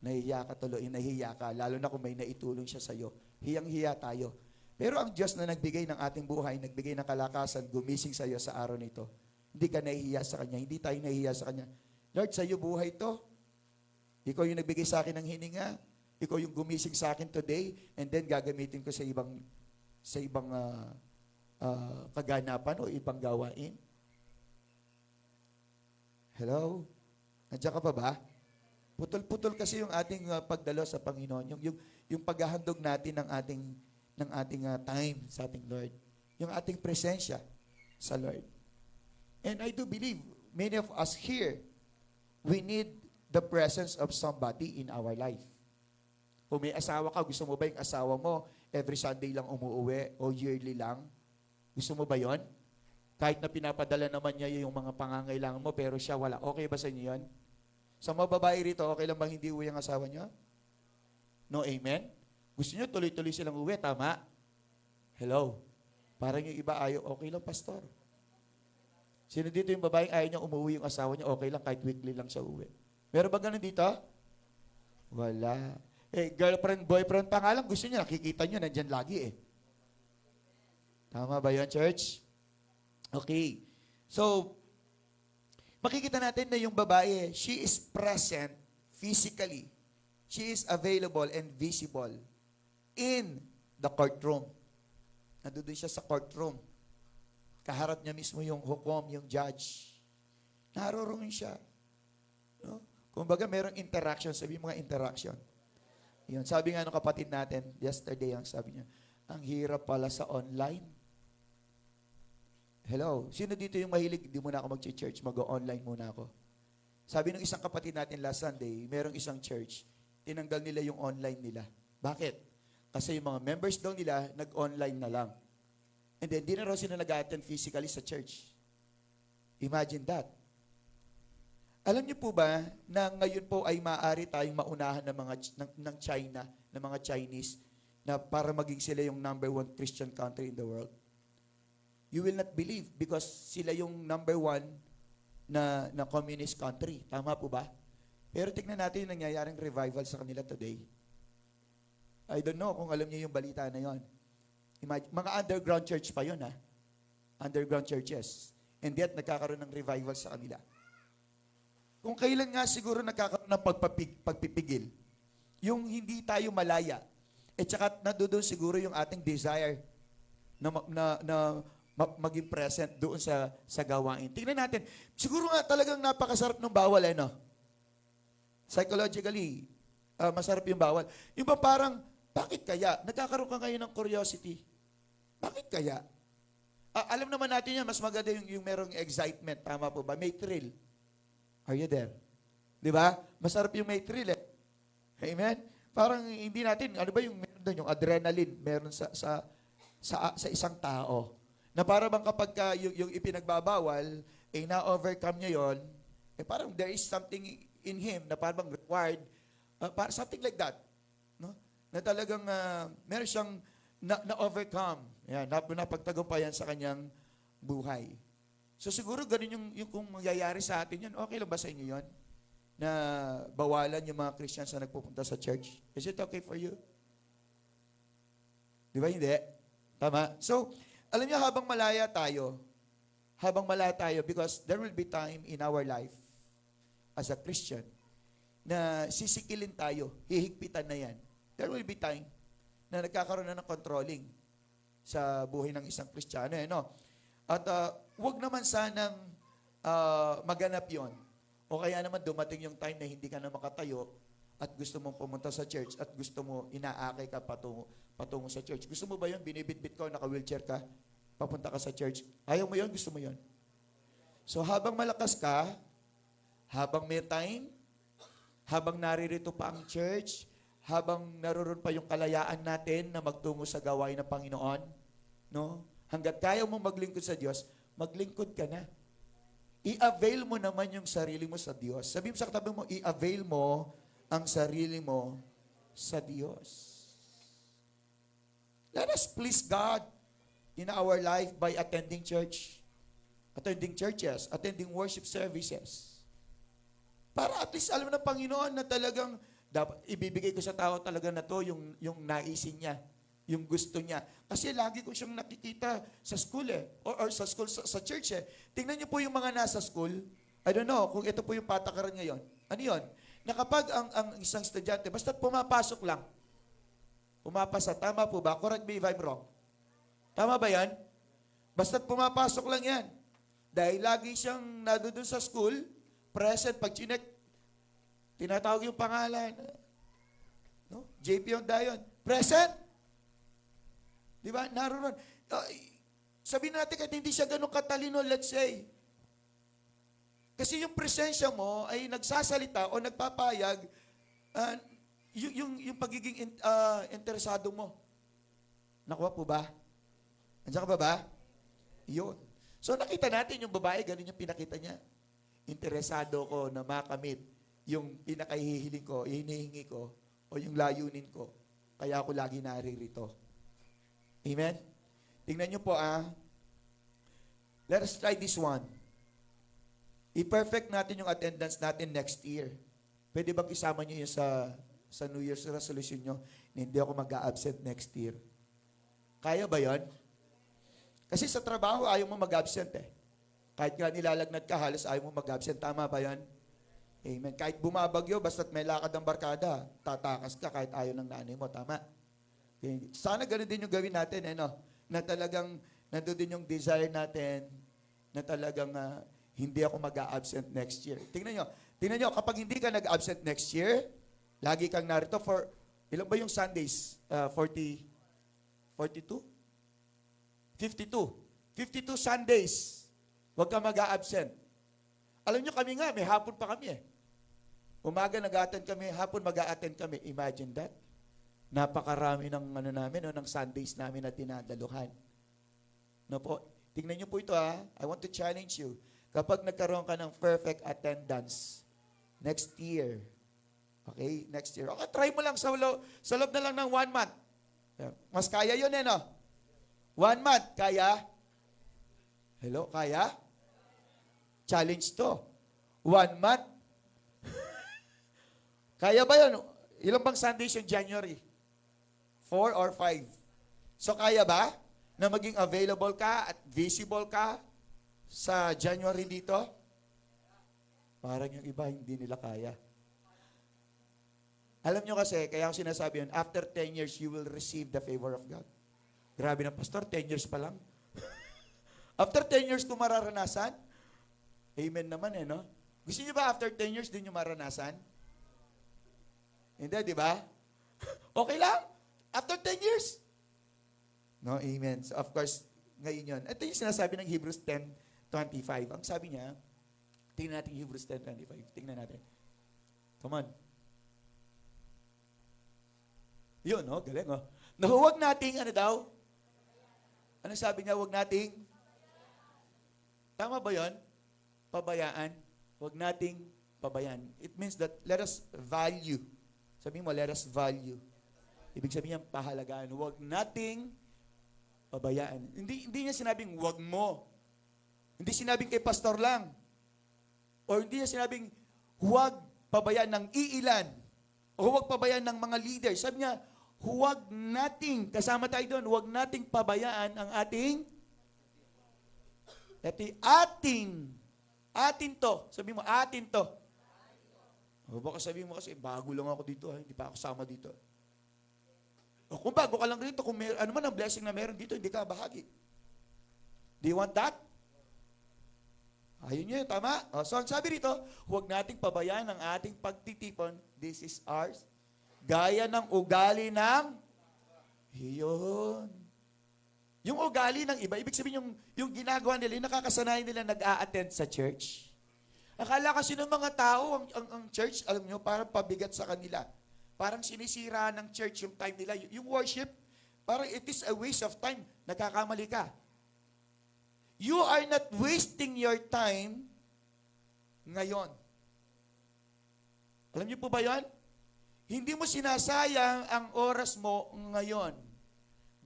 nahihiya ka tuloy, nahihiya ka, lalo na kung may naitulong siya sa'yo. Hiyang-hiya tayo. Pero ang Diyos na nagbigay ng ating buhay, nagbigay ng kalakasan, gumising sa'yo sa araw nito, hindi ka nahihiya sa Kanya, hindi tayo nahihiya sa Kanya. Lord, sa'yo buhay to. Ikaw yung nagbigay sa akin ng hininga. Ikaw yung gumising sa akin today, and then gagamitin ko sa ibang kaganapan o ibang gawain. Hello? Nandiyan ka pa ba? Putol-putol kasi yung ating pagdalo sa Panginoon, yung paghahandog natin ng ating time sa ating Lord, yung ating presensya sa Lord. And I do believe many of us here, we need the presence of somebody in our life. Kung may asawa ka, gusto mo ba yung asawa mo every Sunday lang umuuwi o yearly lang? Gusto mo ba yon? Kahit na pinapadala naman niya yung mga pangangailangan mo, pero siya wala. Okay ba sa inyo yan? Sa mga babae rito, okay lang bang hindi uwi ang asawa niyo? No, amen? Gusto niyo tuloy-tuloy silang uwi, tama? Hello? Parang yung iba ayaw, okay lang, pastor. Sino dito yung babaeng ayaw niya umuwi yung asawa niya, okay lang, kahit weekly lang siya uwi? Meron ba ganun dito? Wala. Girlfriend, boyfriend pa nga lang, gusto niya, nakikita niyo, nandyan lagi Tama ba yun, church? Okay. So, makikita natin na yung babae, she is present physically. She is available and visible in the courtroom. Nandun siya sa courtroom. Kaharap niya mismo yung hukom, yung judge. Naroroon siya. No? Kumbaga, merong interaction. Sabi mga interaction. Yun. Sabi nga ng kapatid natin, yesterday, ang sabi niya, ang hirap pala sa online. Hello? Sino dito yung mahilig? Hindi muna ako mag-church, mag-online muna ako. Sabi ng isang kapatid natin last Sunday, merong isang church, tinanggal nila yung online nila. Bakit? Kasi yung mga members daw nila, nag-online na lang. And then, di na raw sila nag-attend physically sa church. Imagine that. Alam niyo po ba na ngayon po ay maaari tayong maunahan ng China, ng mga Chinese, na para maging sila yung #1 Christian country in the world? You will not believe because sila yung #1 na communist country. Tama po ba? Pero tignan natin yung nangyayaring revival sa kanila today. I don't know kung alam niyo yung balita na yon. Mga underground church pa yun, Underground churches. And yet, nagkakaroon ng revival sa kanila. Kung kailan nga siguro nagkakaroon ng pagpipigil, yung hindi tayo malaya, tsaka nandoon siguro yung ating desire na maging present doon sa gawain. Tingnan natin. Siguro nga talagang napakasarap ng bawal, no? Psychologically, masarap yung bawal. Yung ba parang, bakit kaya? Nagkakaroon ka ngayon ng curiosity. Bakit kaya? Alam naman natin yan, mas maganda yung merong excitement. Tama po ba? May thrill. Are you there? Di ba? Masarap yung may thrill, Amen? Parang hindi natin, ano ba yung meron doon? Yung adrenaline meron sa isang tao. Na para bang kapag yung ipinagbabawal, na-overcome niya yon, parang there is something in him na parang required, something like that. No? Na talagang meron siyang na-overcome. Yan, napagtagumpayan sa kanyang buhay. So siguro ganun yung kung mangyayari sa atin yan, okay lang ba sa inyo yun? Na bawalan yung mga Christians na nagpupunta sa church? Is it okay for you? Di ba hindi? Tama? So, alam niyo, habang malaya tayo, because there will be time in our life as a Christian na sisikilin tayo, hihigpitan na yan. There will be time na nagkakaroon na ng controlling sa buhay ng isang Kristiyano. No? At wag naman sanang maganap yon. O kaya naman dumating yung time na hindi ka na makatayo at gusto mong pumunta sa church at gusto mo inaakay ka patungo sa church. Gusto mo ba yun? Binibitbit ko, naka-wheelchair ka, papunta ka sa church. Ayaw mo yun? Gusto mo yun? So habang malakas ka, habang may time, habang naririto pa ang church, habang naroon pa yung kalayaan natin na magtungo sa gawain ng Panginoon, no? Hanggat kaya mo maglingkod sa Diyos, maglingkod ka na. I-avail mo naman yung sarili mo sa Diyos. Sabi mo sa katabi mo, i-avail mo ang sarili mo sa Diyos. Let us please God in our life by attending church, attending churches, attending worship services. Para at least alam ng Panginoon na talagang dapat ibibigay ko sa tao talaga na to yung naisin niya, yung gusto niya. Kasi lagi ko siyang nakikita sa school or sa school, sa church Tingnan niyo po yung mga nasa school. I don't know kung ito po yung patakaran ngayon. Ano yun? Na kapag ang isang estudyante, basta pumapasok lang, pumapasa, tama po ba? Correct me if I'm wrong. Tama ba yan? Basta't pumapasok lang yan. Dahil lagi siyang nandoon sa school, present, pag chinek, tinatawag yung pangalan. No? JP Ondayon, present. Di ba? Naroon. Sabihin natin kahit hindi siya ganun katalino, let's say. Kasi yung presensya mo ay nagsasalita o nagpapayag yung pagiging interesado mo. Nakuha po ba? Andiyan ka ba? Yun. So nakita natin yung babae, ganun yung pinakita niya. Interesado ko na makamit yung pinakahihiling ko, hinihingi ko, o yung layunin ko. Kaya ako lagi naririto. Amen? Tingnan niyo po let us try this one. I-perfect natin yung attendance natin next year. Pwede bang isama niyo yun sa New Year's resolution nyo na hindi ako mag-a-absent next year? Kaya ba yon? Kasi sa trabaho, ayaw mo mag-absent Kahit nga nilalagnat ka, halos ayaw mo mag-absent. Tama ba yan? Amen. Kahit bumabagyo, basta't may lakad ng barkada, tatakas ka kahit ayaw ng nanay mo. Tama? Okay. Sana ganun din yung gawin natin, na talagang nandun din yung desire natin na talagang hindi ako mag-a-absent next year. Tingnan nyo, kapag hindi ka nag-absent next year, lagi kang narito for, ilan ba yung Sundays? 42? 52 Sundays. Huwag ka mag-a-absent. Alam nyo kami nga, may hapon pa kami Umaga nag-a-attend kami, hapon mag-a-attend kami. Imagine that. Napakarami ng ng Sundays namin na dinadaluhan. No po? Tingnan nyo po ito I want to challenge you. Kapag nagkaroon ka ng perfect attendance next year, okay? Next year. Okay, try mo lang sa loob na lang ng 1 month. Mas kaya yun 1 month, kaya? Hello, kaya? Challenge to. 1 month. Kaya ba yun? Ilang bang Sundays yung January? 4 or 5? So kaya ba na maging available ka at visible ka sa January dito? Parang yung iba hindi nila kaya. Alam nyo kasi, kaya ako sinasabi yun, after 10 years, you will receive the favor of God. Grabe na, Pastor, 10 years pa lang. After 10 years ko mararanasan? Amen naman no? Gusto niyo ba after 10 years din yung maranasan? Hindi, di ba? Okay lang? After 10 years? No, amen. So, of course, ngayon yun. Ito yung sinasabi ng Hebrews 10:25. Ang sabi niya, tingnan natin Hebrews 10:25. Tingnan natin. Come on. Yun, galing, Na huwag nating, ano daw? Ano sabi niya, huwag nating? Tama ba yun? Pabayaan. Huwag nating pabayaan. It means that let us value. Sabi mo, let us value Ibig sabihin niya, pahalagaan. Huwag nating pabayaan. Hindi niya sinabing, huwag mo. Hindi sinabing kay pastor lang. O hindi niya sinabing, huwag pabayaan ng iilan. O huwag pabayaan ng mga leader. Sabi niya, huwag nating, kasama tayo doon, huwag nating pabayaan ang ating, atin to. Sabi mo, atin to. O baka sabihin mo kasi, bago lang ako dito, hindi pa ako sama dito. O kung bago ka lang dito, kung ano man ang blessing na meron dito, hindi ka bahagi. Do you want that? Ayun yun, tama? O, so ang sabi rito, huwag nating pabayaan ang ating pagtitipon. This is ours. Gaya ng ugali ng yun. Yung ugali ng iba, ibig sabihin yung ginagawa nila, yung nakakasanayan nila nag-a-attend sa church. Akala kasi ng mga tao, ang church, alam nyo, parang pabigat sa kanila. Parang sinisira ng church yung time nila. Yung worship, parang it is a waste of time. Nagkakamali ka. You are not wasting your time ngayon. Alam niyo po ba yan? Hindi mo sinasayang ang oras mo ngayon.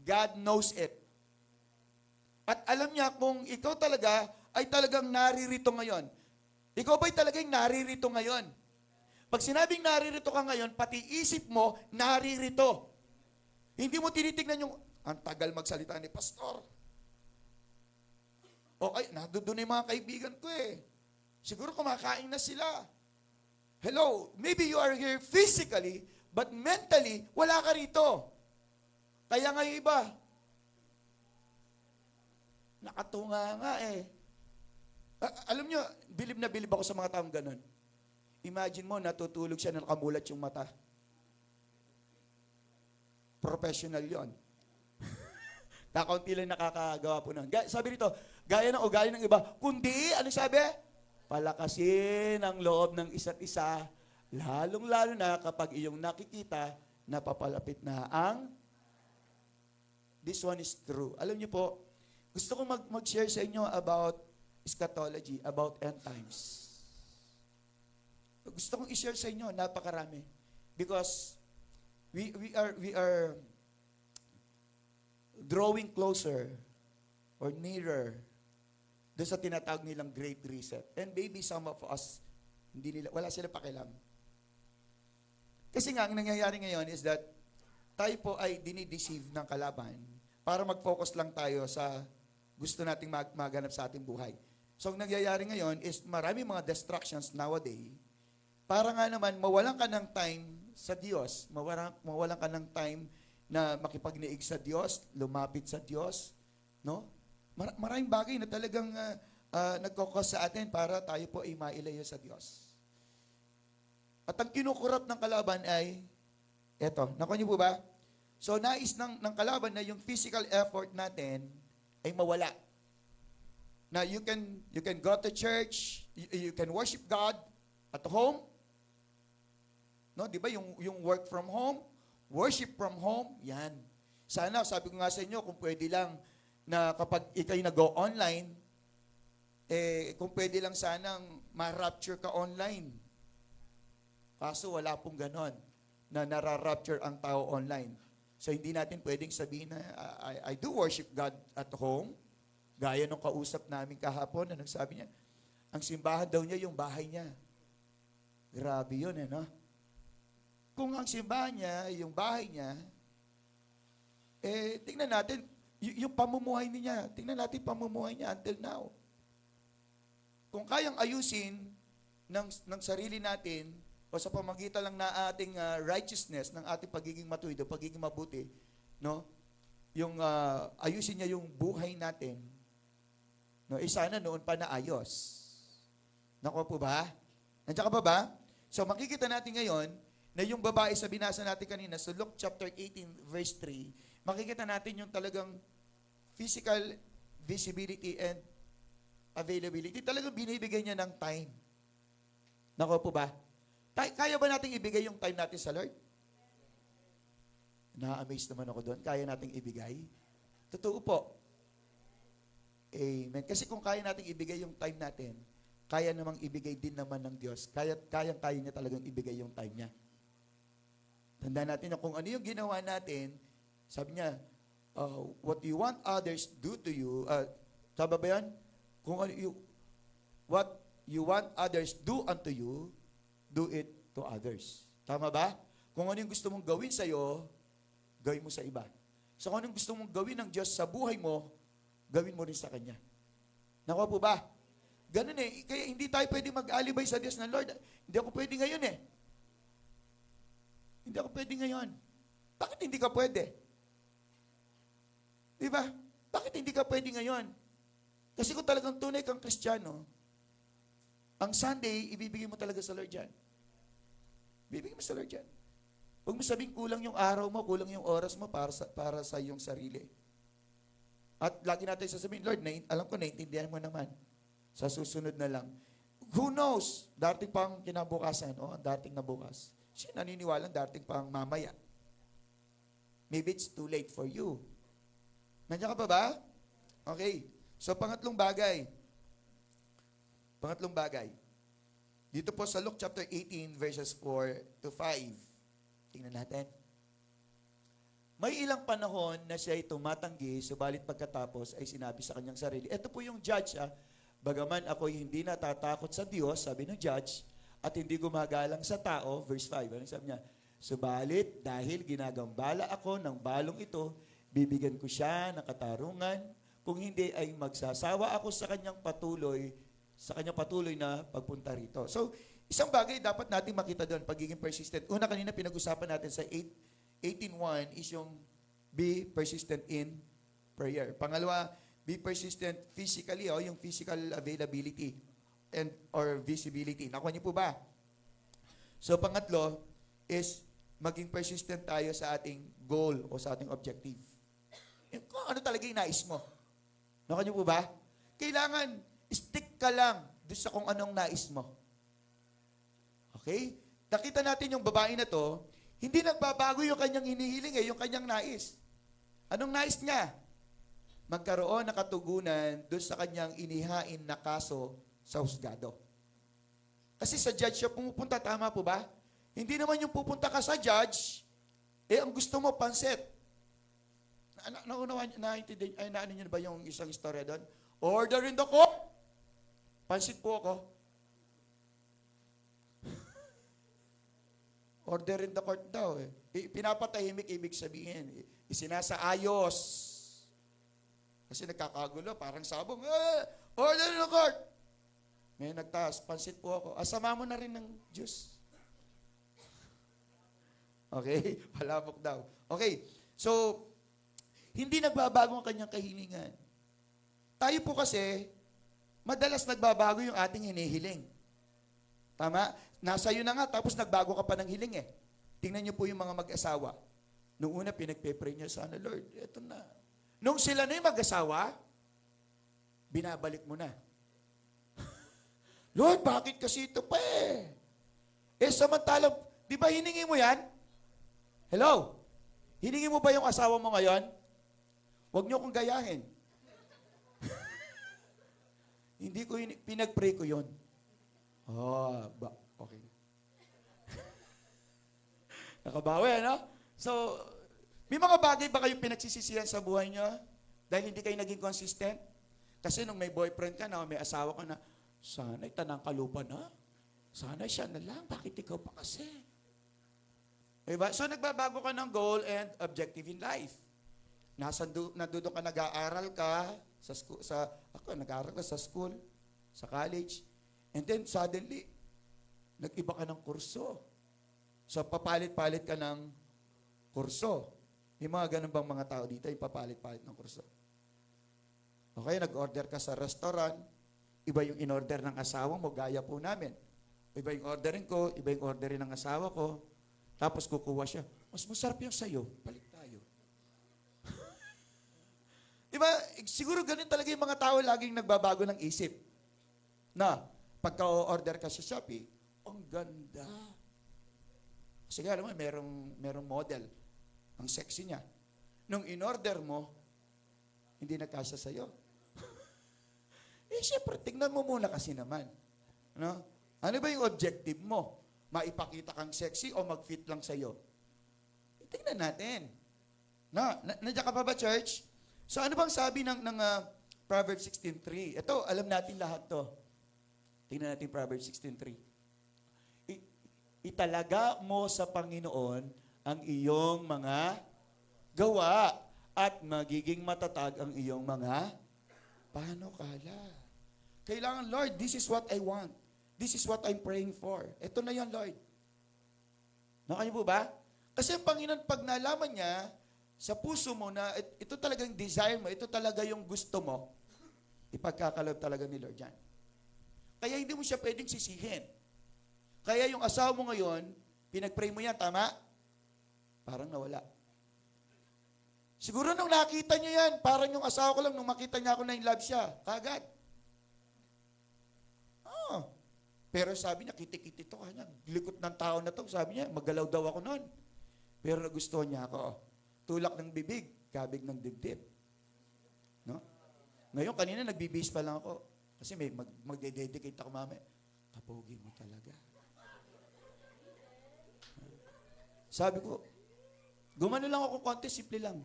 God knows it. At alam niya kung ikaw talaga ay talagang naririto ngayon. Ikaw ba'y talagang naririto ngayon? Pag sinabing naririto ka ngayon, pati isip mo, naririto. Hindi mo tinitignan yung, ang tagal magsalita ni pastor. Okay, nandoon na yung mga kaibigan ko eh. Siguro kumakain na sila. Hello, maybe you are here physically, but mentally, wala ka rito. Kaya nga yung iba, nakatunga nga eh. Alam nyo, bilib na bilib ako sa mga taong ganun. Imagine mo, natutulog siya na nakamulat yung mata. Professional yon. Kakaunti lang nakakagawa po nun. Sabi rito, gaya ng ugali ng iba, kundi, ano sabi? Palakasin ang loob ng isa't isa, lalong-lalo na kapag iyong nakikita, napapalapit na ang this one is true. Alam niyo po, gusto ko mag-share sa inyo about eschatology, about end times. Gusto kong i-share sa inyo, napakarami. Because we are drawing closer or nearer doon sa tinatawag nilang Great Reset. And maybe some of us, wala sila pakialam. Kasi nga, ang nangyayari ngayon is that tayo po ay dinideceive ng kalaban para mag-focus lang tayo sa gusto nating maganap sa ating buhay. So, ang nangyayari ngayon is marami mga distractions nowadays para nga naman mawalan ka ng time sa Diyos, mawalan ka ng time na makipagniig sa Diyos, lumapit sa Diyos, no? Maraming bagay na talagang nagkokos sa atin para tayo po ay mailayo sa Diyos. At ang kinukurap ng kalaban ay, eto, nakuha niyo po ba? So, nais ng kalaban na yung physical effort natin ay mawala. Na you can go to church, you can worship God at home. No, 'di ba yung work from home, worship from home, 'yan. Sana sabi ko nga sa inyo kung pwede lang na kapag ikay nag-go online, kung pwede lang sanang ma-rapture ka online. Kaso wala pong ganon na nara-rapture ang tao online. So hindi natin pwedeng sabihin na I do worship God at home. Gaya nung kausap namin kahapon na nagsabi niya, ang simbahan daw niya yung bahay niya. Grabe yun no? Kung ang simbahan niya, yung bahay niya, tingnan natin, yung pamumuhay niya, tingnan natin pamumuhay niya until now. Kung kayang ayusin ng sarili natin, o sa pamagitan lang na ating righteousness, ng ating pagiging matuwid, o pagiging mabuti, no? Yung ayusin niya yung buhay natin, no? Sana noon pa na ayos. Nakuha po ba? Nandiyan ka ba? So makikita natin ngayon, na yung babae sa binasa natin kanina, sa Luke chapter 18, verse 3, makikita natin yung talagang physical visibility and availability. Talagang binibigay niya ng time. Nakuha po ba? Kaya ba nating ibigay yung time natin sa Lord? Na-amaze naman ako doon. Kaya nating ibigay? Totoo po. Amen. Kasi kung kaya nating ibigay yung time natin, kaya namang ibigay din naman ng Diyos. Kaya niya talagang ibigay yung time niya. Tandaan natin na kung ano yung ginawa natin, sabi niya, what you want others do to you, tama ba yan? Kung what you want others do unto you, do it to others. Tama ba? Kung ano yung gusto mong gawin sa'yo, gawin mo sa iba. So kung ano yung gusto mong gawin ng Diyos sa buhay mo, gawin mo rin sa Kanya. Nakuha po ba? Ganun eh. Kaya hindi tayo pwede mag-alibay sa Diyos na, Lord, hindi ako pwede ngayon eh. Hindi ako pwede ngayon. Bakit hindi ka pwede? Di ba? Bakit hindi ka pwede ngayon? Kasi kung talagang tunay kang Kristiyano, ang Sunday, ibibigay mo talaga sa Lord yan. Ibibigay mo sa Lord yan. Huwag mo sabing kulang yung araw mo, kulang yung oras mo para sa iyong sarili. At lagi natin sasabihin, Lord, alam ko, naiintindihan mo naman. Sa susunod na lang. Who knows? Dating pang kinabukasan, dating na bukas. Siya naniniwalang dating pang mamaya. Maybe it's too late for you. Nandiyan ka pa ba? Okay. So, pangatlong bagay. Dito po sa Luke chapter 18, verses 4 to 5. Tingnan natin. May ilang panahon na siya ay tumatanggi, subalit pagkatapos ay sinabi sa kanyang sarili. Ito po yung judge, bagaman ako'y hindi natatakot sa Diyos, sabi ng judge, at hindi gumagalang sa tao, verse 5, ano sabi niya? Subalit, dahil ginagambala ako ng balong ito, bibigyan ko siya ng katarungan, kung hindi ay magsasawa ako sa kanyang patuloy na pagpunta rito. So, isang bagay dapat natin makita doon, pagiging persistent. Una, kanina pinag-usapan natin sa 18:1 is yung be persistent in prayer. Pangalawa, be persistent physically, yung physical availability or visibility. Nakuha niyo po ba? So, pangatlo is maging persistent tayo sa ating goal o sa ating objective. Kung ano talaga yung nais mo. Nakuha niyo po ba? Kailangan stick ka lang doon sa kung anong nais mo. Okay? Nakita natin yung babae na to, hindi nagbabago yung kanyang hinihiling yung kanyang nais. Anong nais niya? Magkaroon ng katugunan doon sa kanyang inihain na kaso sa husgado. Kasi sa judge siya pumupunta, tama po ba? Hindi naman yung pupunta ka sa judge, ang gusto mo, pansit. Naano niyo ba yung isang istorya doon? Order in the court. Pansit po ako. Order in the court daw pinapatahimik, ibig sabihin. Isinasaayos. Kasi nagkakagulo, parang sabong, order in the court. May nagtaas, pansit po ako. Asama mo na rin ng Diyos. Okay? Palabok daw. Okay. So, hindi nagbabago ang kanyang kahilingan. Tayo po kasi, madalas nagbabago yung ating hinihiling. Tama? Nasa iyo na nga, tapos nagbago ka pa ng hiling Tingnan niyo po yung mga mag-asawa. Noong una, pinagpe-pray niya, sana Lord, eto na. Nung sila na yung mag-asawa, binabalik mo na. Lord, bakit kasi ito pa samantalang, di ba hiningi mo yan? Hello? Hiningi mo ba yung asawa mo ngayon? Huwag niyo kong gayahin. Hindi ko pinag-pray ko yon. Okay. Nakabawi, no? So, may mga bagay ba kayong pinagsisisihan sa buhay niyo? Dahil hindi kayo naging consistent? Kasi nung may boyfriend ka na, may asawa ka na, sana'y tanang kalupa na. Sana'y siya na lang. Bakit ikaw pa kasi? Diba? So, nagbabago ka ng goal and objective in life. Nandoon ka, nag-aaral ka, ako, nag-aaral ka sa school, sa college, and then suddenly, nag-iba ka ng kurso. So, papalit-palit ka ng kurso. May mga ganun bang mga tao dito, yung papalit-palit ng kurso? Okay, nag-order ka sa restaurant, iba yung in-order ng asawa mo, gaya po namin. Iba yung orderin ko, iba yung orderin ng asawa ko, tapos kukuha siya, mas masarap yung sa'yo, balik tayo. Diba, siguro ganun talaga yung mga tao laging nagbabago ng isip. Na, pagka-order ka sa Shopee, ang ganda. Kasi alam mo, merong model. Ang sexy niya. Nung in-order mo, hindi nagkasya sa'yo. Siyempre, tignan mo muna kasi naman. No? Ano ba yung objective mo? Maipakita kang sexy o mag-fit lang sa'yo? Tingnan natin. Nandiyan ka pa ba, church? So ano bang sabi ng Proverbs 16.3? Ito, alam natin lahat to. Tingnan natin Proverbs 16.3. Italaga mo sa Panginoon ang iyong mga gawa at magiging matatag ang iyong mga panukala. Kailangan, Lord, this is what I want. This is what I'm praying for. Ito na yan, Lord. Nakanya po ba? Kasi ang Panginoon, pag nalaman niya sa puso mo na ito talagang desire mo, ito talaga yung gusto mo, ipagkakalob talaga ni Lord yan. Kaya hindi mo siya pwedeng sisihin. Kaya yung asawa mo ngayon, pinag-pray mo yan, tama? Parang nawala. Siguro nung nakita niyo yan, parang yung asawa ko lang, nung makita niya ako na in love siya, kagad. Oh. Pero sabi niya, kiti-kiti to kanya. Likot ng tao na to, sabi niya, magalaw daw ako noon. Pero nagustuhan niya ako. Tulak ng bibig, kabig ng dibdib. No? Ngayon, kanina nagbibihis pa lang ako. Kasi may magde-dedicate ako mamaya. Kapogi mo talaga. Sabi ko, gumano lang ako konti, simple lang.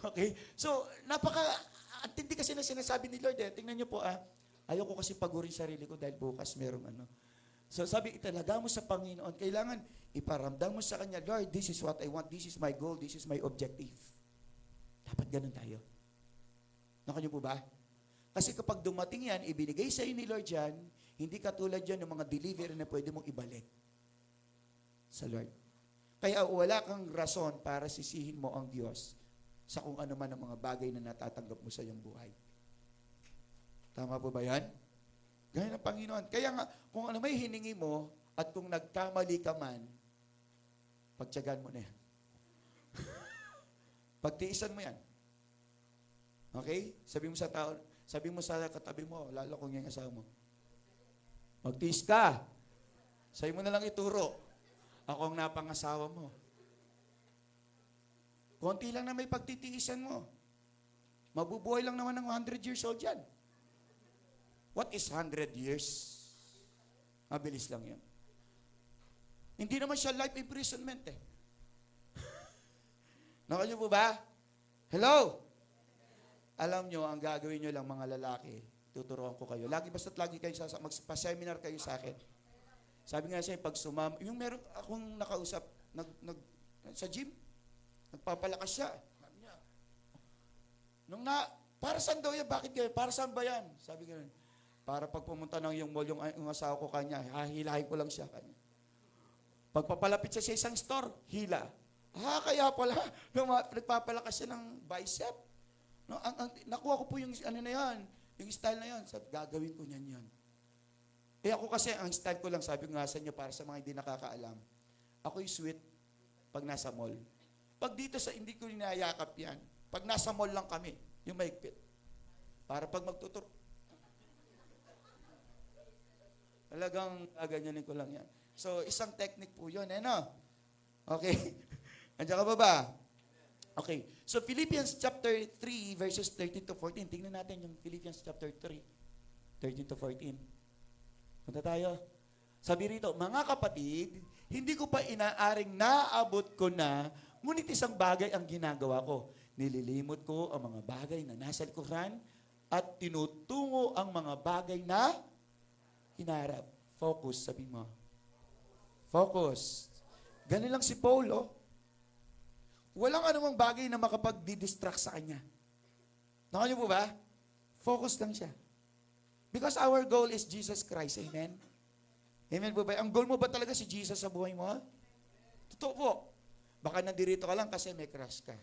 Okay? So, antindi kasi na sinasabi ni Lord. Tingnan niyo po, ayoko kasi pagurin sarili ko dahil bukas merong ano. So, sabi, italaga mo sa Panginoon. Kailangan iparamdam mo sa Kanya, Lord, this is what I want. This is my goal. This is my objective. Dapat ganun tayo. Nakanyo po ba? Kasi kapag dumating yan, ibinigay sa iyo ni Lord yan, hindi katulad yan ng mga delivery na pwede mong ibalik sa Lord. Kaya wala kang rason para sisihin mo ang Diyos sa kung ano man ang mga bagay na natatanggap mo sa iyong buhay. Tama po ba yan? Ganyan ang Panginoon. Kaya nga, kung ano may hiningi mo at kung nagkamali ka man, pagtiyagan mo na yan. Pagtiisan mo yan. Okay? Sabi mo sa katabi mo, lalo kung yung asawa mo, magtiis ka. Sa'yo mo na lang ituro. Ako ang napangasawa mo. Konti lang na may pagtitiisan mo. Mabubuhay lang naman ng 100 years old yan. What is 100 years? Mabilis lang yan. Hindi naman siya life imprisonment eh. Nakanyo po ba? Hello? Alam nyo, ang gagawin nyo lang mga lalaki, tuturuan ko kayo. Basta't lagi kayo magpa-seminar kayo sa akin. Sabi nga siya, pag yung meron akong nakausap, sa gym, nagpapalakas siya. Sabi niya, para saan daw yan? Bakit ganyan? Para saan ba yan? Sabi ganyan, para pag pumunta ng yung mall, yung asawa ko kanya, hahilahin ko lang siya kanya. Pagpapalapit siya sa isang store, hila. Kaya pala, nagpapalakas siya ng bicep. No, nakuha ko po yung ano na yan, yung style na yan. Sabi, gagawin ko niyan yan. Ako kasi, ang style ko lang, sabi ko nga sa inyo, para sa mga hindi nakakaalam, ako'y sweet pag nasa mall. Pag dito hindi ko ninayakap yan. Pag nasa mall lang kami, yung maigpit. Para pag magtuturo, talagang ganyanin ko lang yan. So, isang technique po yun, no? Okay? Andiyan ka ba? Okay. So, Philippians chapter 3, verses 13 to 14. Tingnan natin yung Philippians chapter 3, 13 to 14. Punta tayo. Sabi rito, mga kapatid, hindi ko pa inaaring naabot ko na, ngunit isang bagay ang ginagawa ko. Nililimot ko ang mga bagay na nasa likuran at tinutungo ang mga bagay na hinaharap. Focus, sabi mo. Focus. Ganun lang si Paul, oh. Walang anumang bagay na makapag-distract sa kanya. Nakanya po ba? Focus lang siya. Because our goal is Jesus Christ. Amen? Amen po ba? Ang goal mo ba talaga si Jesus sa buhay mo? Totoo po. Baka nandirito ka lang kasi may crush ka.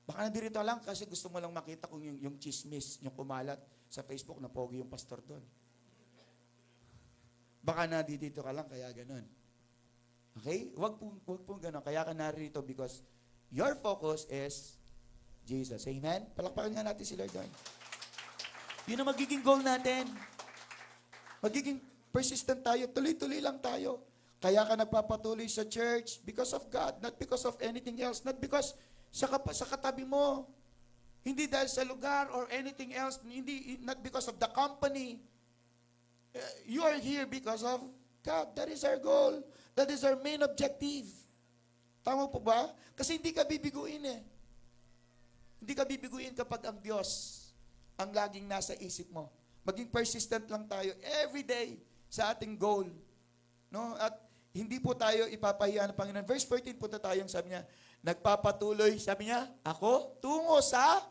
Baka nandirito ka lang kasi gusto mo lang makita kung yung chismis, yung kumalat sa Facebook na pogi yung pastor doon. Baka nandito ka lang kaya ganun. Okay? Wag pong ganun. Kaya ka narito because your focus is Jesus. Amen? Palakpakan nga natin si Lord doon. Yun ang magiging goal natin. Magiging persistent tayo. Tuloy-tuloy lang tayo. Kaya ka nagpapatuloy sa church because of God, not because of anything else, not because sa katabi mo. Hindi dahil sa lugar or anything else, not because of the company. You are here because of God. That is our goal. That is our main objective. Tama po ba? Kasi hindi ka bibiguin eh. Hindi ka bibiguin kapag ang Diyos ang laging nasa isip mo. Maging persistent lang tayo every day sa ating goal. No? At hindi po tayo ipapahiya ng Panginoon. Verse 14 po tayo, sabi niya, nagpapatuloy, sabi niya, ako tungo sa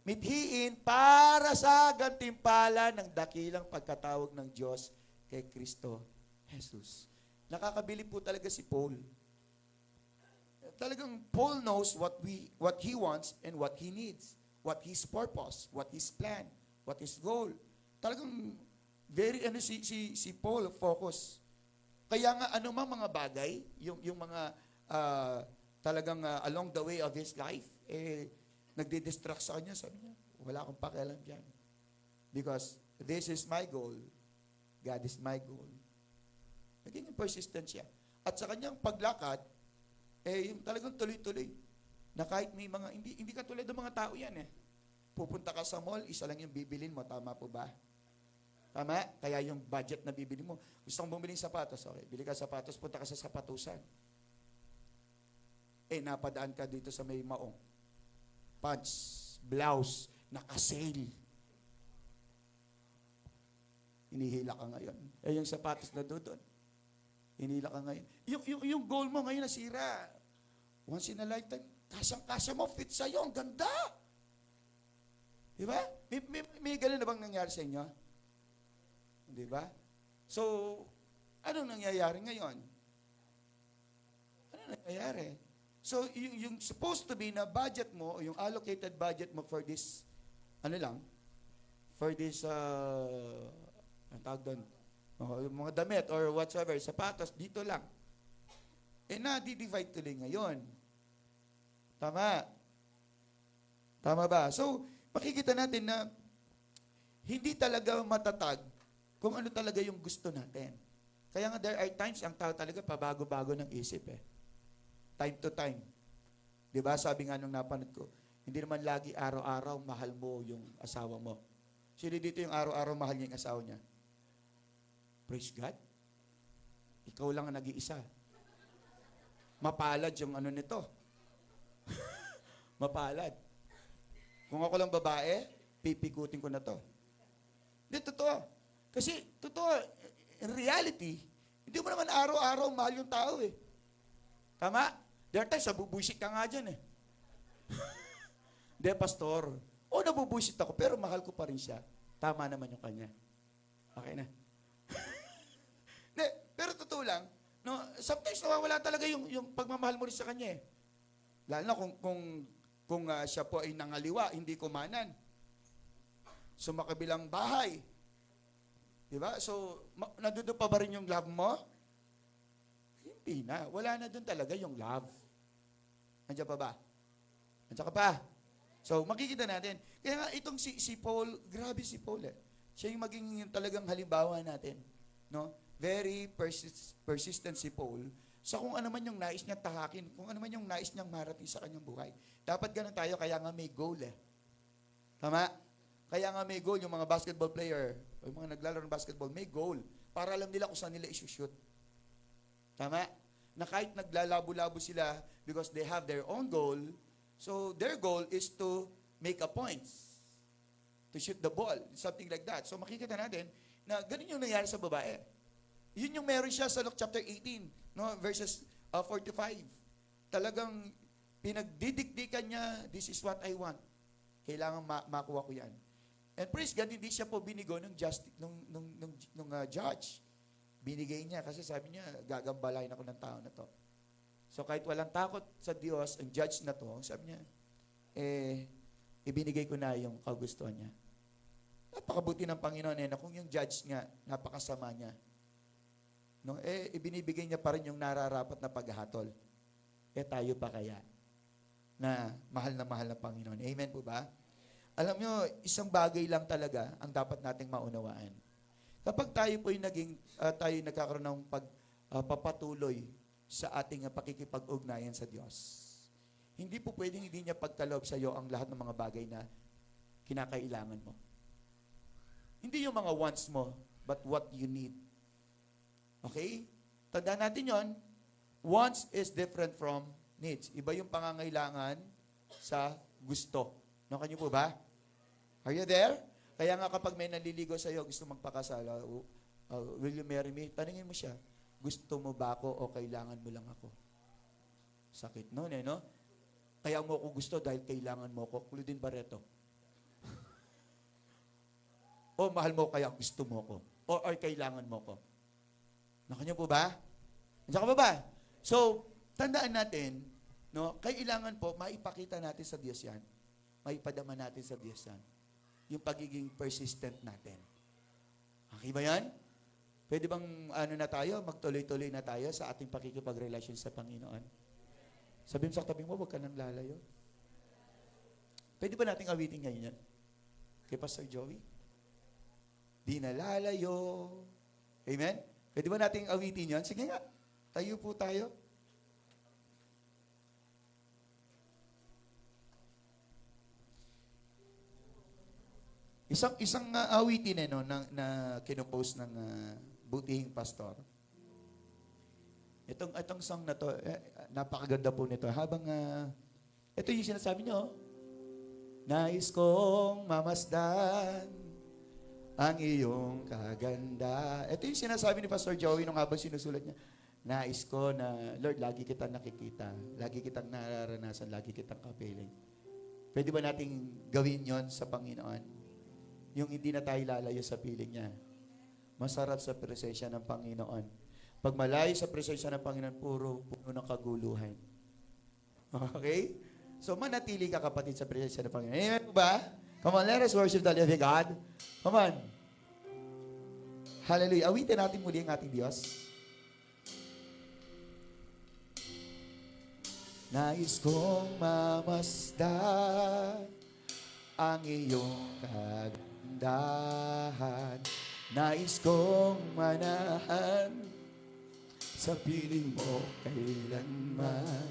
mithiin para sa gantimpala ng dakilang pagkatawag ng Diyos kay Kristo Jesus. Nakakabili po talaga si Paul. Talagang Paul knows what he wants and what he needs, what his purpose, what his plan, what his goal. Talagang very si Paul focus. Kaya nga mga bagay, yung mga talagang along the way of his life, nagdi-distract sa kanya, sabi niya, wala akong pakialam diyan. Because this is my goal. God is my goal. Naging persistent siya. At sa kanyang paglakad, yung talagang tuloy-tuloy. Na kahit may mga, hindi ka tulad ng mga tao yan eh. Pupunta ka sa mall, isa lang yung bibilin mo. Tama po ba? Tama? Kaya yung budget na bibili mo. Gusto kong bumili ng sapatos. Okay, bili ka sapatos, punta ka sa sapatusan. Napadaan ka dito sa may maong. Pants, blouse, naka-sale. Hinihila ka ngayon. Yung sapatos na doon. Hinila ka ngayon. Yung goal mo ngayon nasira. Once in a lifetime, kasyang-kasya mo, fit sa'yo, ang ganda. Di ba? May ganun na bang nangyari sa inyo? Di ba? So, anong nangyayari ngayon? Ano nangyayari? So, yung supposed to be na budget mo, o yung allocated budget mo for this, for this, ang tawag doon, yung mga damit or whatsoever, sapatos, dito lang. Na-divide tuloy ngayon. Tama. Tama ba? So, makikita natin na hindi talaga matatag kung ano talaga yung gusto natin. Kaya nga there are times ang tao talaga pabago-bago ng isip eh. Time to time. Diba? Sabi nga nung napanood ko, hindi naman lagi araw-araw mahal mo yung asawa mo. Sino dito yung araw-araw mahal niya yung asawa niya? Praise God. Ikaw lang ang nag-iisa. Mapalad yung ano nito. Mapalad. Kung ako lang babae, pipikutin ko na to. Hindi, totoo. Kasi, totoo, in reality, hindi mo naman araw-araw mahal yung tao eh. Tama? There are times, nabubuisit ka nga dyan eh. Hindi, pastor. Nabubuisit ako, pero mahal ko pa rin siya. Tama naman yung kanya. Okay na. Hindi, pero totoo lang, no, sometimes nawawala talaga yung pagmamahal mo rin sa kanya eh. Lalo na kung siya po ay nangaliwa, hindi kumanan. Sumakabilang bahay. Diba? So, nandoon pa ba rin yung love mo? Hindi na. Wala na doon talaga yung love. Nandiyan pa ba? Nandiyan ka pa? So, makikita natin. Kaya nga, itong si Paul, grabe si Paul eh. Siya yung maging talagang halimbawa natin. No? Very persistent si Paul sa kung ano man yung nais niya tahakin, kung ano man yung nais niyang marating sa kanyang buhay. Dapat ganun tayo, kaya nga may goal eh. Tama? Kaya nga may goal, yung mga basketball player, o yung mga naglalaro ng basketball, may goal. Para alam nila kung saan nila isushoot. Tama? Na kahit naglalabo-labo sila because they have their own goal, so their goal is to make a point. To shoot the ball. Something like that. So makikita natin na ganun yung nangyari sa babae. Yun yung meron siya sa Luke chapter 18, no, verses 45. Talagang pinagdidikdikan niya, this is what I want. Kailangan makuha ko yan. And praise God, hindi siya po binigo ng judge. Binigay niya kasi sabi niya, gagambalain ako ng tao na to. So kahit walang takot sa Diyos, ang judge na to, sabi niya, ibinigay ko na yung kagustuhan niya. Napakabuti ng Panginoon na kung yung judge nga, napakasama niya. No, ibinibigay niya pa rin yung nararapat na paghahatol. Tayo pa kaya na mahal na Panginoon. Amen po ba? Alam nyo, isang bagay lang talaga ang dapat nating maunawaan. Kapag tayo po tayo nagkakaroon ng papatuloy sa ating pakikipag-ugnayan sa Diyos, hindi po pwedeng hindi niya pagkaloob sa iyo ang lahat ng mga bagay na kinakailangan mo. Hindi yung mga wants mo, but what you need. Okay? Tandaan natin yon. Wants is different from needs. Iba yung pangangailangan sa gusto. Nakan niyo po ba? Are you there? Kaya nga kapag may naliligo sa iyo, gusto magpakasal, will you marry me? Tanungin mo siya, gusto mo ba ako o kailangan mo lang ako? Sakit nun no? Kaya mo ako gusto dahil kailangan mo ako. Claudine Barreto. O mahal mo kaya gusto mo ko. O kailangan mo ko. Nakanyo po ba? Nandiyan ka ba ba? So, tandaan natin, no, kailangan po, maipakita natin sa Diyos yan. Maipadama natin sa Diyos yan. Yung pagiging persistent natin. Okay ba yan? Pwede bang na tayo, magtuloy-tuloy na tayo sa ating pakikipagrelasyon sa Panginoon? Sabihin sa tabi mo, huwag ka nang lalayo. Pwede ba nating awitin ngayon yan? Kay Pastor Joey? Di na lalayo. Amen? Pwede ba nating awitin yan? Sige nga, tayo po tayo. Isang awitin no, na kinopost ng butihing pastor. Itong song na to, napakaganda po nito. Habang, ito yung sinasabi nyo, nais kong mamasdan ang iyong kaganda. Ito yung sinasabi ni Pastor Joey nung habang sinusulat niya. Nais ko na, Lord, lagi kitang nakikita, lagi kitang nararanasan, lagi kitang kapiling. Pwede ba nating gawin yon sa Panginoon? Yung hindi na tayo lalayo sa piling niya. Masarap sa presensya ng Panginoon. Pag malayo sa presensya ng Panginoon, puno ng kaguluhan. Okay? So, manatili ka kapatid sa presensya ng Panginoon. Amen po ba? Come on, let us worship the living God. Come on. Hallelujah. Awitin natin muli ang ating Diyos. Nais kong mamasdan ang iyong kagandahan. Nais kong manahan sa piling mo kailanman.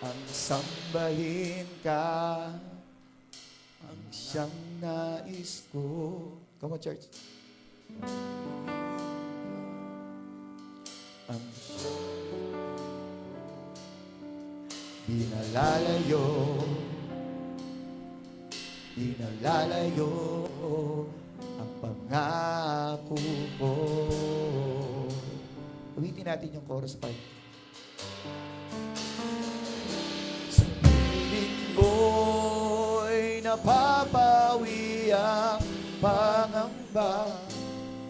Ang sambahin ka, ang siyang nais ko. Come on, church. Ang di nalalayo ang pangako ko. Uwitin natin yung chorus 5. Sa piling mo'y napapawi ang pangamba.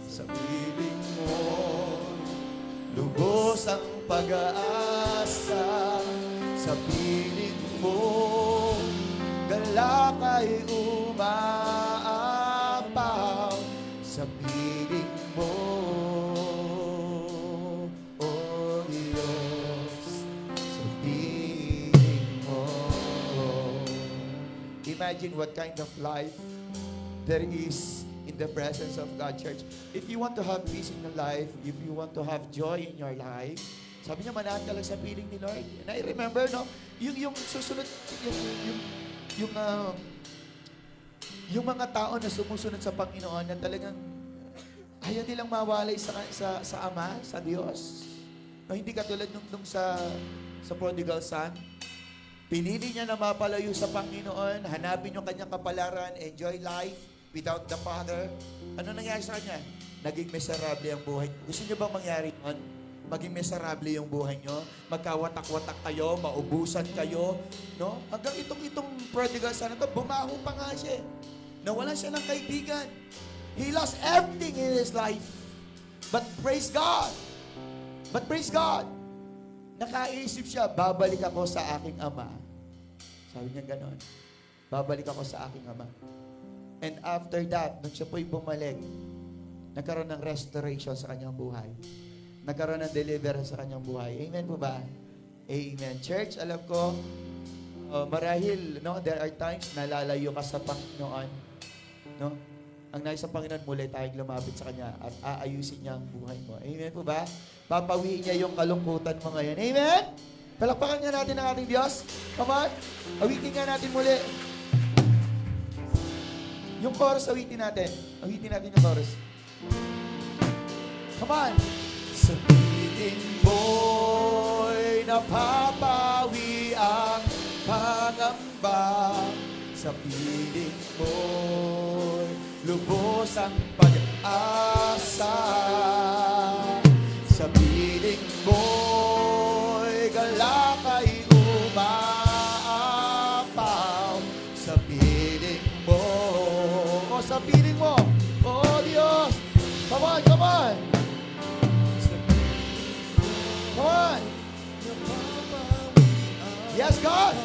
Sa piling mo'y lubos ang pag-aasa. Sa piling mo, galak ay umaapaw. Sa piling mo, oh Diyos, sa piling mo. Imagine what kind of life there is in the presence of God, church. If you want to have peace in your life, if you want to have joy in your life, sabi niya, manahan ka lang sa piling ni Lord. And I remember, no, yung susunod, yung mga tao na sumusunod sa Panginoon na talagang ayaw nilang mawalay sa Ama, sa Diyos. No, hindi katulad nung sa prodigal son. Pinili niya na mapalayo sa Panginoon, hanapin yung kanyang kapalaran, enjoy life without the Father. Ano nangyari sa kanya? Naging miserable ang buhay. Gusto niyo bang mangyari yun? Maging miserable yung buhay nyo, magkawatak-watak kayo, maubusan kayo, no? Hanggang itong prodigal son na to, bumaho pa nga siya. Nawalan siya ng kaibigan. He lost everything in his life. But praise God. Nakaisip siya, babalik ako sa aking Ama. Sabi niya ganon. Babalik ako sa aking Ama. And after that, nung siya po'y bumalik, nagkaroon ng restoration sa kanyang buhay. Nagkaroon ng deliverance sa kanyang buhay. Amen po ba? Amen. Church, alam ko, marahil, no, there are times nalalayo ka sa Panginoon. No? Ang nais sa Panginoon, muli tayong lumapit sa Kanya at aayusin niya ang buhay mo. Amen po ba? Papawiin niya yung kalungkutan mo ngayon. Amen? Palakpakan nga natin ang ating Diyos. Come on. Awitin nga natin muli. Yung chorus, awitin natin. Awitin natin yung chorus. Come on. Sa piling mo'y napapawi ang pangamba. Sa piling mo'y lubos ang pag-asa. Sa piling mo'y galak ay umaapaw. Sa piling mo, sa piling mo, oh Diyos, come on, come on. Come on. Yes, God.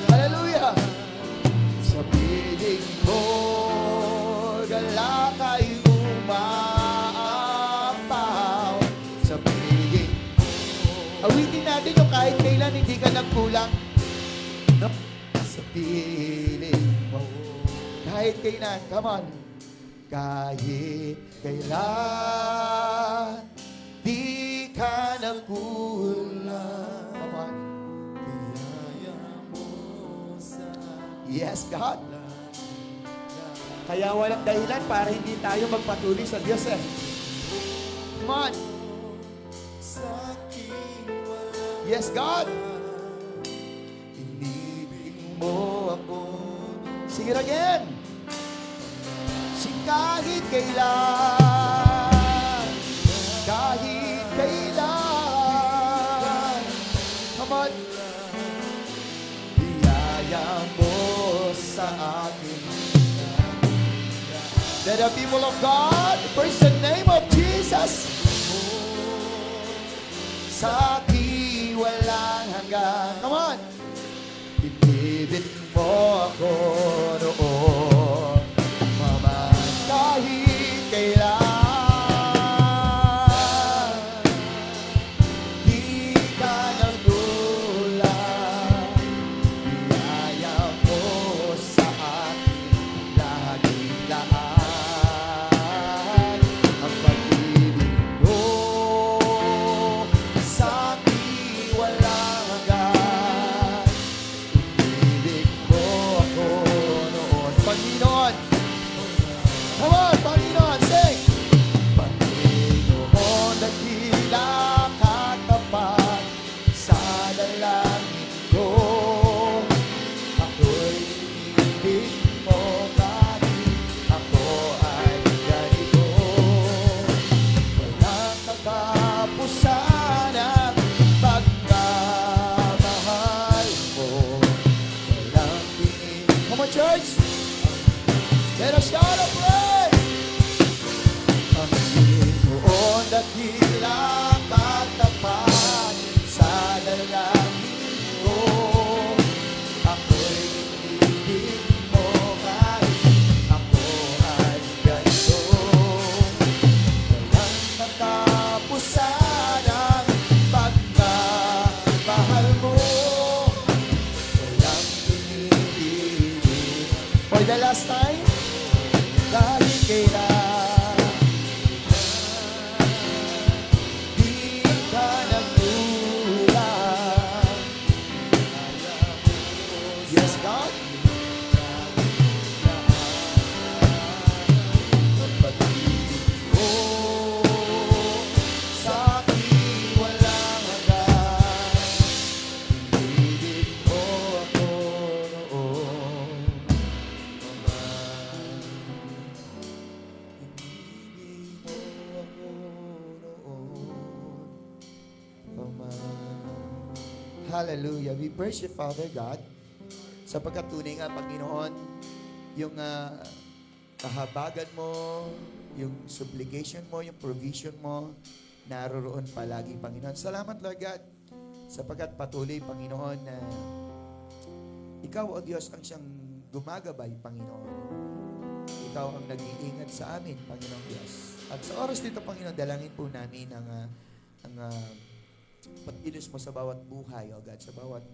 Hallelujah. Sa piling mo, galak ay umaapaw. Sa piling mo. Awitin natin yung kahit kailan hindi ka nagkulang. No? Sa piling mo. Kahit kailan, come on. Kahit kailan, di ka nagkulang. Come on. Biyaya mo sa yes, God. Kaya walang dahilan para hindi tayo magpatuloy sa Diyos eh. Come on. Yes, God. Inibig mo ako. Sing it again. Kahit kailan, kahit kailan, come on, biyaya mo sa akin. Let the people of God praise the name of Jesus. Sa akin walang hanggan. Come on. Ibibig mo ako noon. Kahit kailan, di ka nagdulang. Biyaya mo sa akin laging laan. Ang pag-ibig mo sa akin walang hanggan. Ibig mo ako noon, Panginoon. Come on, Panginoon, sing! Panginoon, dakila katapat sa dalangin ko. Ako'y ibig mo kahit ako ay ganito. Walang katapusan at pagmamahal mo. Walang tingin. Come on, church! Let us shout a praise! Ang Panginoon dakila katapat sa dalangin ko. Ako'y ibig mo kahit ako ay ganito. Walang katapusan ang pagmamahal mo. Walang pinipili. For the last time, kahit kailan, di ka nagkulang. Yes, God. Ang pag-ibig mo sa akin walang hanggan. Ibig mo ako noon. Hallelujah. We praise you, Father God, sapagkat tunay nga, Panginoon, yung kahabagan mo, yung supplication mo, yung provision mo, naroroon palagi, Panginoon. Salamat, Lord God, sapagkat patuloy, Panginoon, na Ikaw, O Diyos, ang siyang gumagabay, Panginoon. Ikaw ang nag-iingat sa amin, Panginoon Diyos. At sa oras dito, Panginoon, dalangin po namin ang pag-ilos mo sa bawat buhay, O God, sa bawat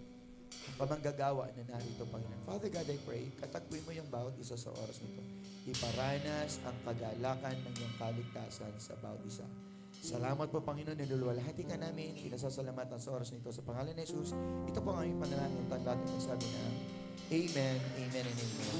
pamanggagawa na narito, Panginoon. Father God, I pray, katagpuin mo yung bawat isa sa oras nito. Iparanas ang kagalakan ng iyong kaligtasan sa bawat isa. Salamat po, Panginoon, niluluwalhati ka namin, pinasasalamatan sa oras nito. Sa pangalan ni Jesus, ito po ang aming panalangin. Tayo natin magsabi na,
Amen, amen, and amen.